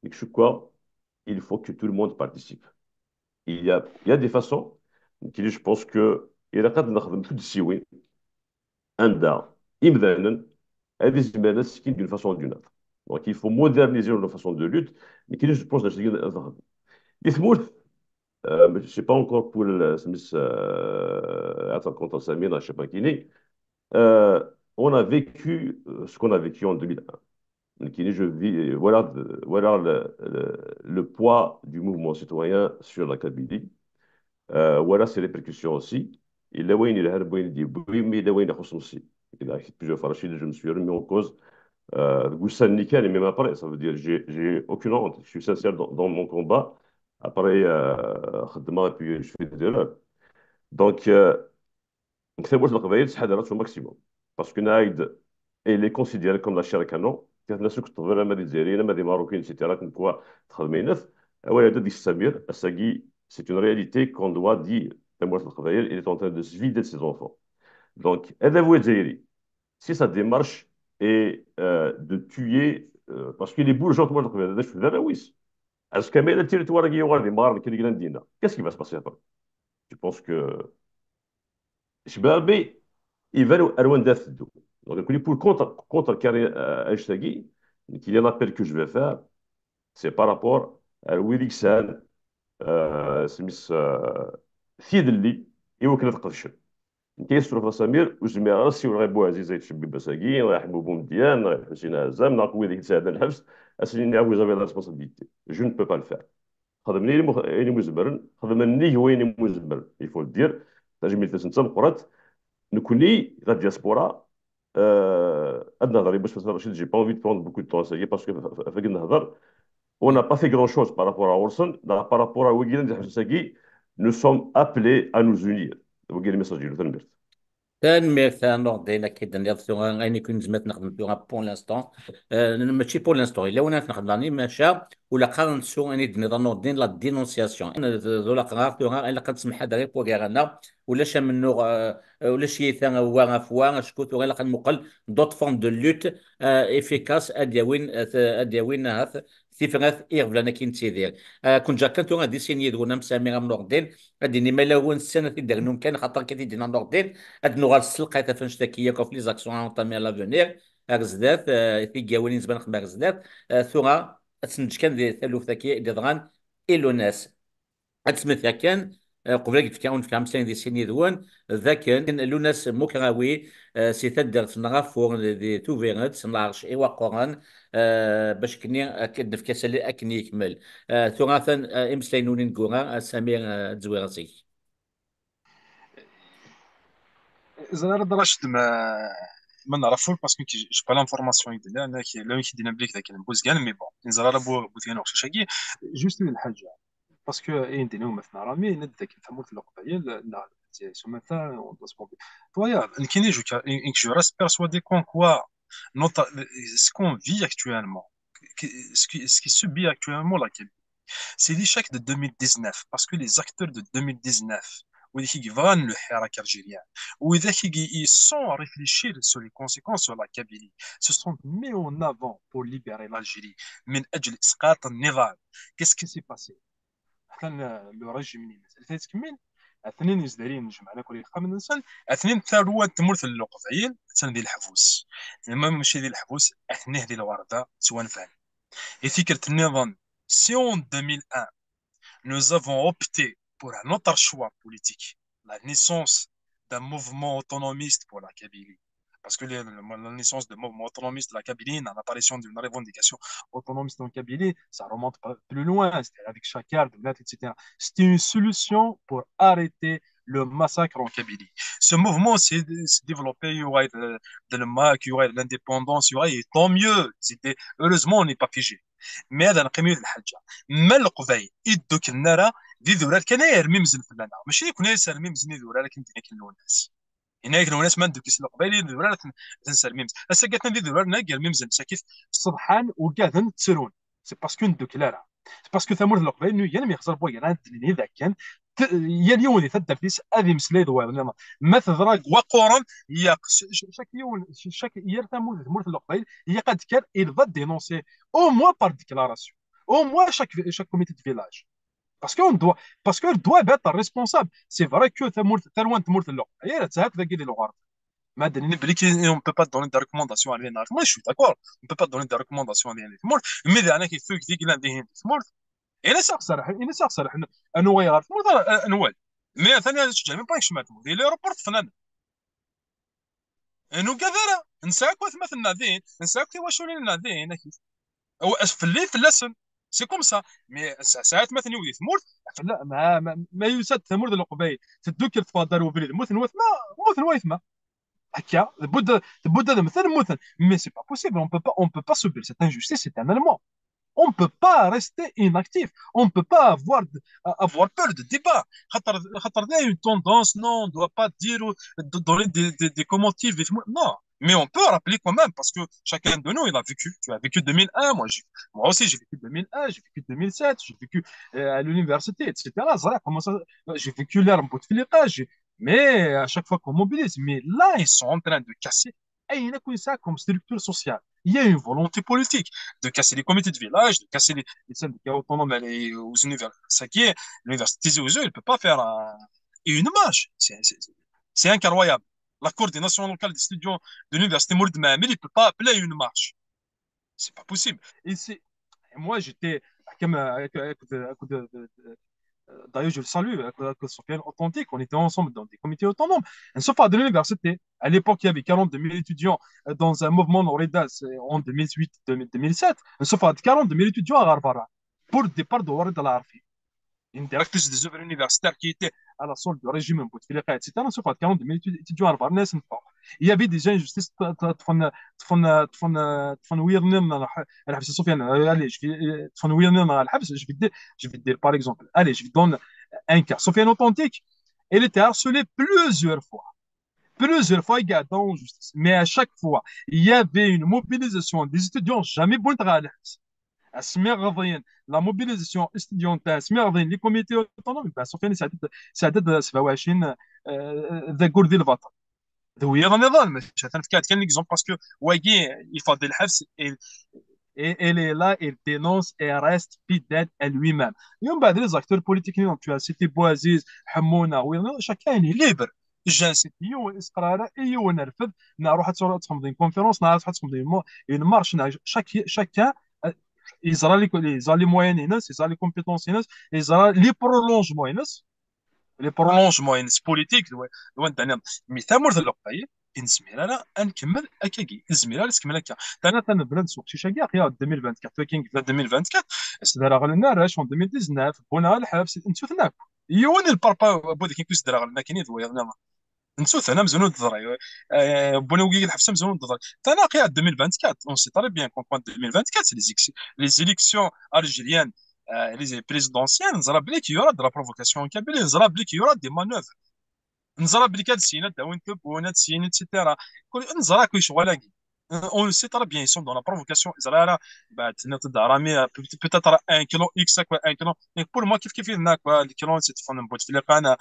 ديك شو كوا il faut que tout le monde participe. Il y a des façons qui, je pense que إذا قد نخدم في السيوين عندها إمدانا هذه الزمالات سكين d'une façon ou d'une autre. Donc il faut moderniser nos façons de lutte mais qui je pense que يثمر je sais pas encore pour سميت attends quand Samir je sais pas qui est on a vécu ce qu'on a vécu en 2001 qui je vis voilà le poids du mouvement citoyen sur la Kabylie. Voilà ses répercussions aussi. Il est où il est هرب dit oui mais il est où il est aussi. Il a plusieurs fois je me suis remis en cause. Goussane nickel et même après ça veut dire j'ai aucune honte. Je suis sincère dans mon combat. Après خدمة et puis je fais des erreurs. Donc نكتب واش القبائل تحضرات au maximum parce que Naïd elle est considérée comme la chair à canon. كانت الناس كتطبل ما دي الجزائريين ما دي ماروكيين سيتيرا كم كوا تخدمينات ولا دي السمير الساقي c'est une réalité qu'on doit dire. Temouet el il est en train de se vider de ses enfants. Donc, aidez-vous Jairi. Si sa démarche est de tuer, parce que les bourgeois, est-ce que le territoire qui est qu'est-ce qui va se passer après? Je pense que Shbabi, il va à loin d'être. Donc, pour contre Carré Ashtaghi, qu'il y a un appel que je vais faire, c'est par rapport à Willy San, Smith, Fied اللي يوكل تقفش كيصرف سمير وجميع راسي وغيبو عزيز يتشبي بساكين ويحبو بومديان ويحسين عزام ناقوي ديك الساعه الحبس اسني نعاود جافي لا ريسبونسابيلتي جو ne peux pas le faire خدمني لي مزمرن خدمني هو ني مزمرن يفو دير تجميل تسنت مقرات نكوني لا دياسبورا عندنا نهضر باش رشيد جي با انفي دو بروند بوكو دو طون ساكي باسكو فاك نهضر on n'a pas fait grand-chose par rapport à Orson, par rapport à Wigilan Sagi, nous sommes appelés à nous unir. Wigilan message du Luther. تنمير ثانو دينا كيدا ندير ثوغا غاني كون زعما نخدم فيها بون لانستون ماشي بون لانستون الا وانا نخدم راني ماشا ولا قارن سو اني نظام دين لا دينونسياسيون ذولا قرار ثوغا الا قد سمح هذا غير بوغيرانا ولا شا منو ولا شي ثان هو فوا شكون ثوغا الا قد مقل دوت فون دو لوت افيكاس ادياوين هاث ثيفغاث ايغفلانا كين تيدير كنت جا كنتو غادي سيني دونا مسامير من نوردين غادي ما لا هو السنه تيدير نوم كان خاطر كيدينا نوردين هاد نوغال السلقه فاش تاكيه كوف لي زاكسيون اونطامي على لافونير غزدات في كاولين زبان خدمه غزدات ثورا تسنج كان دي ثلو ثاكي دي دغان ايلو ناس سميث كان قبل كيف كان في 50 دي سيني دوان ذاك كان لو ناس موكراوي سي تدر تنغافور دي توفيرنت سنلارش ايوا قران باش كني اكد في كاس اكني يكمل ثورا امسلينوني نكورا سمير تزويرسي اذا راه راشد ما نعرفوش باسكو جو با لانفورماسيون يدير انا لا كيدينا بليك ذاك البوزكان مي بون اذا راه بوثيان وخش شاكي جوست من الحاجه باسكو عندنا مثلا رامي ندك نفهموا في القبائل لا سو مثلا اون دوسبون طويا كاين جو جو راست بيرسوادي كون كوا notre ce qu'on vit actuellement ce qui subit actuellement la c'est l'échec de 2019 parce que les acteurs de 2019 qui vont le Hirak algérien ou ils sont réfléchir sur les conséquences sur la Kabylie se sont mis en avant pour libérer l'Algérie من أجل إسقاط النظام qu'est-ce qui s'est passé le régime اللي تكمل اثنين يزدرين جمعنا كل خمس انسان اثنين ثروه تمرث اللقفعين تن ديال الحبوس لما ماشي ديال الحبوس اثنين ديال الورده سواء فان فكره النظام si en 2001 nous avons opté pour un autre choix politique, la naissance d'un mouvement autonomiste pour la Kabylie. Parce que la naissance d'un mouvement autonomiste de la Kabylie, l'apparition d'une revendication autonomiste en Kabylie, ça remonte plus loin, c'était avec Chakar, etc. C'était une solution pour arrêter le massacre en Kabylie. Ce mouvement s'est développé, il y aurait de le MAC, il y aurait de l'indépendance, il y aurait, et tant mieux. Heureusement, on n'est pas figé. Mais هذا نقيمو الحاجه ما القبايل يدوك النار دي ذورات كان يرمي مزن في اللنا ماشي يكون يسال مي مزني ذورا لكن دينا كاين الناس هناك الناس ما ندوك يسلق بالي ذولا تنسى الميمز هسا قالت ندي ذولا قال الميمز مساكيف الصبحان وقاعدين تسرون سي باسكو ندوك لا سي باسكو ثمور القبائل انه يا ما يخسر بويا انا دلني اذا كان يا اليوم اللي تبدا فليس هذه مسلي ذولا ما تضرق وقورا هي شاك يوم شاك يا ثمور القبائل هي قد كان il va dénoncer au moins par déclaration au moins chaque comité de village parce qu'on doit parce qu'elle doit être responsable c'est vrai que ثروان تمور اللغه هي هكذا قال لي الغرب ما دليل بلي on peut pas donner des recommandations à l'ENA moi je suis d'accord on peut pas donner des recommandations à l'ENA mais اذا انا كيفوك ديك لا ندير تمور انا صراحه انا صراحه انه غير تمور انوال مي ثاني تشجع من بايك شمال تمور اللي رابورت فنان انه كذا نساك مثل نادين نساك واش ولا نادين او في الليل في اللسن سي كوم سا مي ساعات مثلا يولي ثمور لا ما يسد ثمور القبائل تدوك الفضل وبريد مثل وثما مثل وثما هكا لابد مثلا مثلا مي سي با بوسيبل اون بو با سوبر سيت انجستيس éternellement on peut pas rester inactif on peut pas avoir peur de débat خاطر il y a une tendance non on doit pas dire donner des commentaires non mais on peut rappeler quand même parce que chacun de nous il a vécu tu as vécu 2001 moi aussi j'ai vécu 2001 j'ai vécu 2007 j'ai vécu à l'université etc j'ai vécu l'ère Bouteflika mais à chaque fois qu'on mobilise mais là ils sont en train de casser ça comme structure sociale il y a une volonté politique de casser les comités de village, de casser les syndicats autonomes aux universités. L'université aux il ne peut pas faire une marche. C'est incroyable. La coordination locale des étudiants de l'université Mouride Mahamel, il ne peut pas appeler une marche. C'est pas possible. Moi, j'étais comme d'ailleurs, je le salue, avec Sofiane Authentique, on était ensemble dans des comités autonomes. Sauf à de l'université. À l'époque, il y avait 42 000 étudiants dans un mouvement Noridas en 2008-2007. Sauf à 42 000 étudiants à Garbara pour le départ de Ouarid al-Arfi. Une directrice des œuvres universitaires qui était à la solde du régime Bouteflika, etc. Sauf à 42 000 étudiants à Garbara. Il y avait des injustices. Allez, je vais te dire par exemple. Allez, je vais te donner un cas. Sofiane Authentique, elle était harcelée plusieurs fois. Plusieurs fois, il y a en justice. Mais à chaque fois, il y avait une mobilisation des étudiants. Jamais bon travail. La mobilisation étudiantale, les comités autonomes, Sofiane, c'est à dire 27 ذا جوردي البطل ذوي النظام مش كان ليكزومبل باسكو واقي يفضل الحبس elle est là, elle dénonce et reste fidèle à lui-même. يوم بعد les acteurs politiques tu as cité Bouaziz, Hamouna, chacun est libre. جالس يو قراره ايو نرفض نروح تخدم دي كونفيرونس نروح تخدم دي une marche chacun يزرى لي موين ينس يزرى لي كومبيتونس ينس يزرى لي برولونجمون ينس لي برولونجمون ينس بوليتيك لوين دانا مي ثامر الوقايه نزمير انا نكمل اكاكي نزمير انا نكمل هكا انا تنبدا نسوق شي شاكي يا 2024 كين 2024 استدار غلنا راش 2019 بونا الحبس نتوثنا يون الباربا بودي كين كوس دار غلنا كاين ذوي غلنا نسوث انا مزونو الضري بونا وكي الحبس مزونو الضري انا قيا 2024 اون سي طري بيان كومبوان 2024 لي زيليكسيون الجيريان les présidentielles نزرا بلي كي يورا دو لا بروفوكاسيون كابيل نزرا بلي كي يورا دي مانوفر نزرا بلي كاد سينا داوين تبونات سينا اتسيتيرا نزرا كل شغلاكي on le sait très bien, ils sont dans la provocation. Israël, bah, peut-être 1 kilo X, quoi, 1 kilo. Et pour moi, كيف quoi, le kilo, c'est fondamental. Pour Philippines,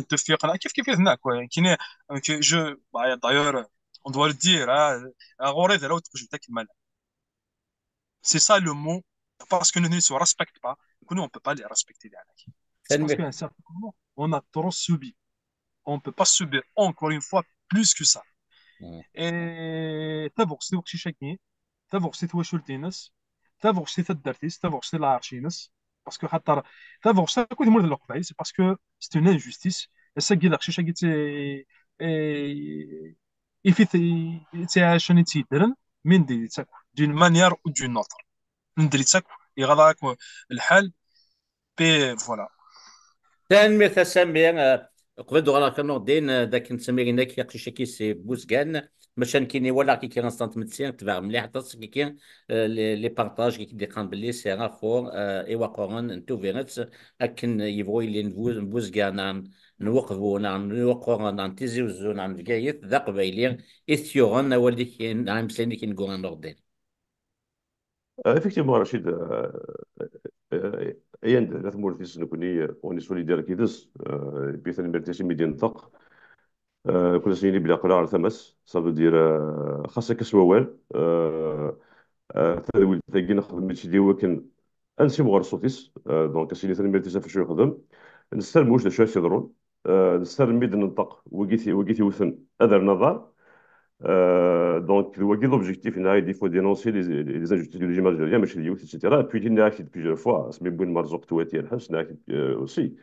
تفيقنا, كيف quoi. D'ailleurs, on doit le dire, c'est ça le mot, parce que nous ne se respectent pas, nous, on ne peut pas les respecter. C'est parce qu'à un certain moment, on a trop subi. On ne peut pas subir encore une fois plus que ça. تابوغ سي وقتي شاكين تابوغ سي تواشلتي ناس تابوغ سي تدرتيس تابوغ سي العرشي ناس باسكو خاطر تابوغ سي كود مول القبائل سي باسكو سي اون انجستيس ساكي داكشي شاكي تي اي في تي عشان تيدرن من دي تاكو دون مانيير او دون نوتر ندري تاكو يغلاك الحال بي فوالا تنمير تسمير قبل دوغالا كانو دين داك نسمير هناك يقشي كي سي بوزكان ماشان كيني ولا كي كان ستانت متسين تبع مليح حتى كي كان لي بارطاج كي كيدي قان بلي سي رافور ايوا قورن انتو فيرنت اكن يبغوا اللي بوزكان نوقفوا نوقفوا نعم تيزي وزو نعم فقايت ذا قبايلي إثيوغن أولي كين نعم سليني كين قوان نغدين. effectivement Rachid ايان لا تمورتيس نكوني وني سوليدير كيدس بيثن مرتيسي ميديا نطق كل سنين بلا قراءة ثمس صافي دير خاصة كسووال تدويل تاكي نخدم ماشي دي ولكن انسي مغار صوتيس دونك سيني ثاني مرتيسا في شو يخدم نستلم واش دا شويه يضرون نستلم ميد ننطق وقيتي وثن اذر نظر donc, l'objectif, il faut dénoncer les injustices du régime algérien, etc. Et puis, il y a plusieurs fois, c'est même مرزوق تواتي الحبس aussi.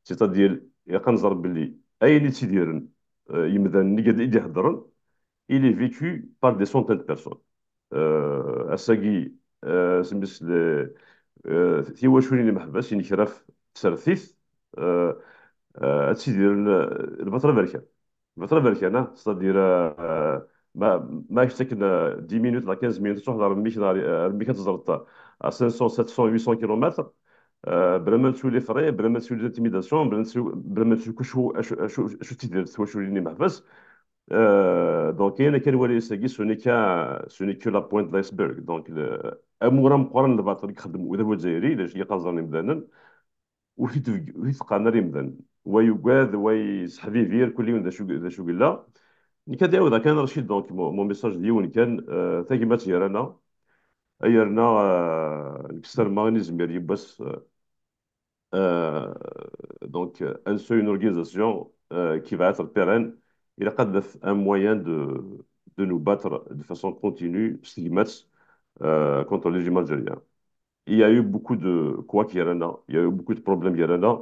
C'est-à-dire, يقنصر باللي أي اللي تيديرن يمدان اللي يهضرن il est vécu par des centaines de personnes. أساقي سمس ثيواشوني اللي محبس يعني كراف تسرثيث تيديرن البطرة بركة الفترة الأمريكية ستادير ما يشتكن 10 minutes لا 15 minutes تروح الميكا تزرط 500 700 800 كيلومتر بلا ما تسولي فري بلا ما تسولي انتيميداسيون بلا ما تسولي شو تدير تواشوليني محبس دونك كان والي ساكي سوني كو لا بوينت لايسبرغ دونك امورا مقارنه الباطل يخدم وذا هو الجزائري لاش يقازرني مدانا وفي تقانا مدان ويقاد ويسحبيفير كل يوم ذا شو قلا نكاد يعاود كان رشيد دونك مون ميساج ديالو كان تاكي مات يرانا ايرنا نكسر ما نزمير يبس دونك ان سو اون اورغانيزاسيون qui va être pérenne il a pas un moyen de nous battre de façon continue stigmates contre le régime algérien. Il y a eu beaucoup de quoi qu'il y a là, il y a eu beaucoup de problèmes il y a là.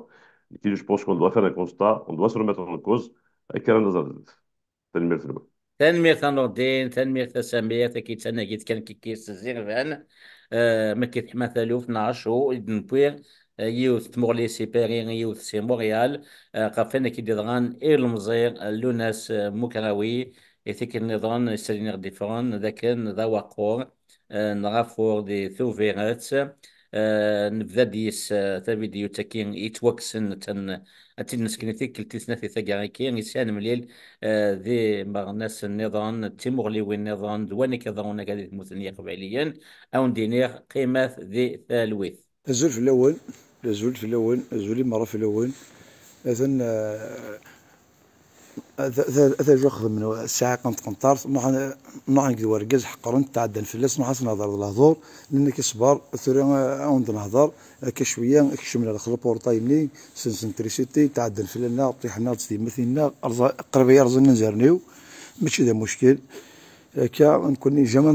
Et je pense qu'on doit faire un constat, on doit se remettre en cause avec un nazar. تنمية الماء. تنمية نوردين تنمية تسامية كي تناقيت كان كي زيرفان ما كيتحمثلو في 12 دنبوير يوث تمغلي سيبيرين يوث سي مونريال قافنا كي ديضغان المزير لوناس مكراوي يثيك النظام ستالينيغ ديفرون ذاك ذا وقور نغافور دي ثوفيرات نبدا ديس تا فيديو تاكين يتوكسن تن نسكنتي كلتي ثلاثي ثقاريكي يسان مليل ذي مغناس النظام تيمغلي والنظام دواني كظرونا قاعد مثنية قبليا او ندينيغ قيمة ذي ثالوث الزول في الاول الزولي مرة في الاول اذن هذا جو خدم من الساعة كنت قنطارت نوح نقدر ورقز حقرن تعدى الفلاس ما حسن نهضر الهضور لأن كيصبر ثوري عاود نهضر كشوية كشمل على خلق بورطايمني سنتريسيتي تعدى الفلانا طيحنا تصدي مثلنا قربية رزقنا نزرنيو ماشي ذا مشكل كا نكوني جاما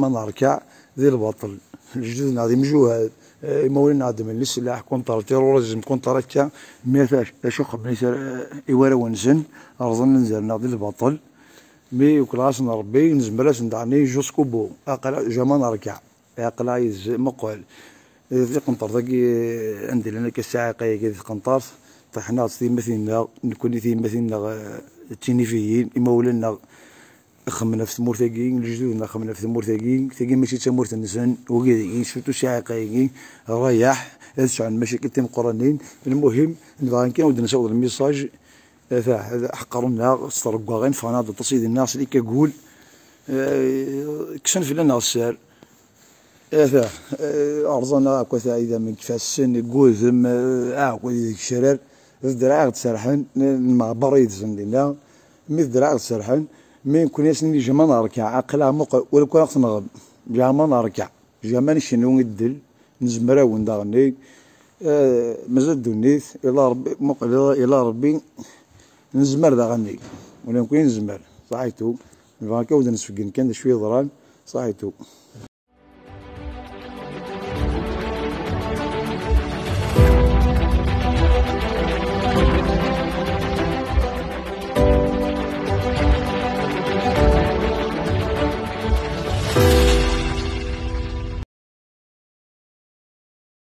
نركع ذي البطل الجدود نادي مجوهد مولين عدم السلاح كونتر تيروريزم كونتر هكا ميتاش اشوخ بنيسر ايوارا ونزن ارزن ننزل ناضي البطل مي وكلاس نربي نزمراس ندعني جوسكو بو اقل جاما نركع اقل عايز مقول ذي قنطر ذاكي عندي لنا كالساعة قاية كي قنطر طحنا في مثلنا نكون في مثلنا التينيفيين مولنا خمنا في ثمور ثقيل الجدودنا خمنا في ثمور ثقيل ماشي تمور تنسن وكذا شفتو ساعة قايقين رايح يسعى المشاكل تيم قرانين المهم نبغى كان ودنا نسوي الميساج هذا حقرونا استرقوا غير فنادق تصيد الناس اللي كيقول كسن في لنا السار هذا ارزنا كذا اذا من كفاس السن قوذم كذا الشرار الدراع تسرحن مع بريد زندنا مثل دراع تسرحن مين كون ياسني جاما نركع عقلها مق ولا كون خصنا نغب جاما نركع جاما نشنو ندل نزمراو ندغني مازال دونيت الى ربي مقل الى ربي نزمر دغني ولا نكون نزمر صحيتو الفانكا ودنا نسفقن كان شويه ضران صحيتو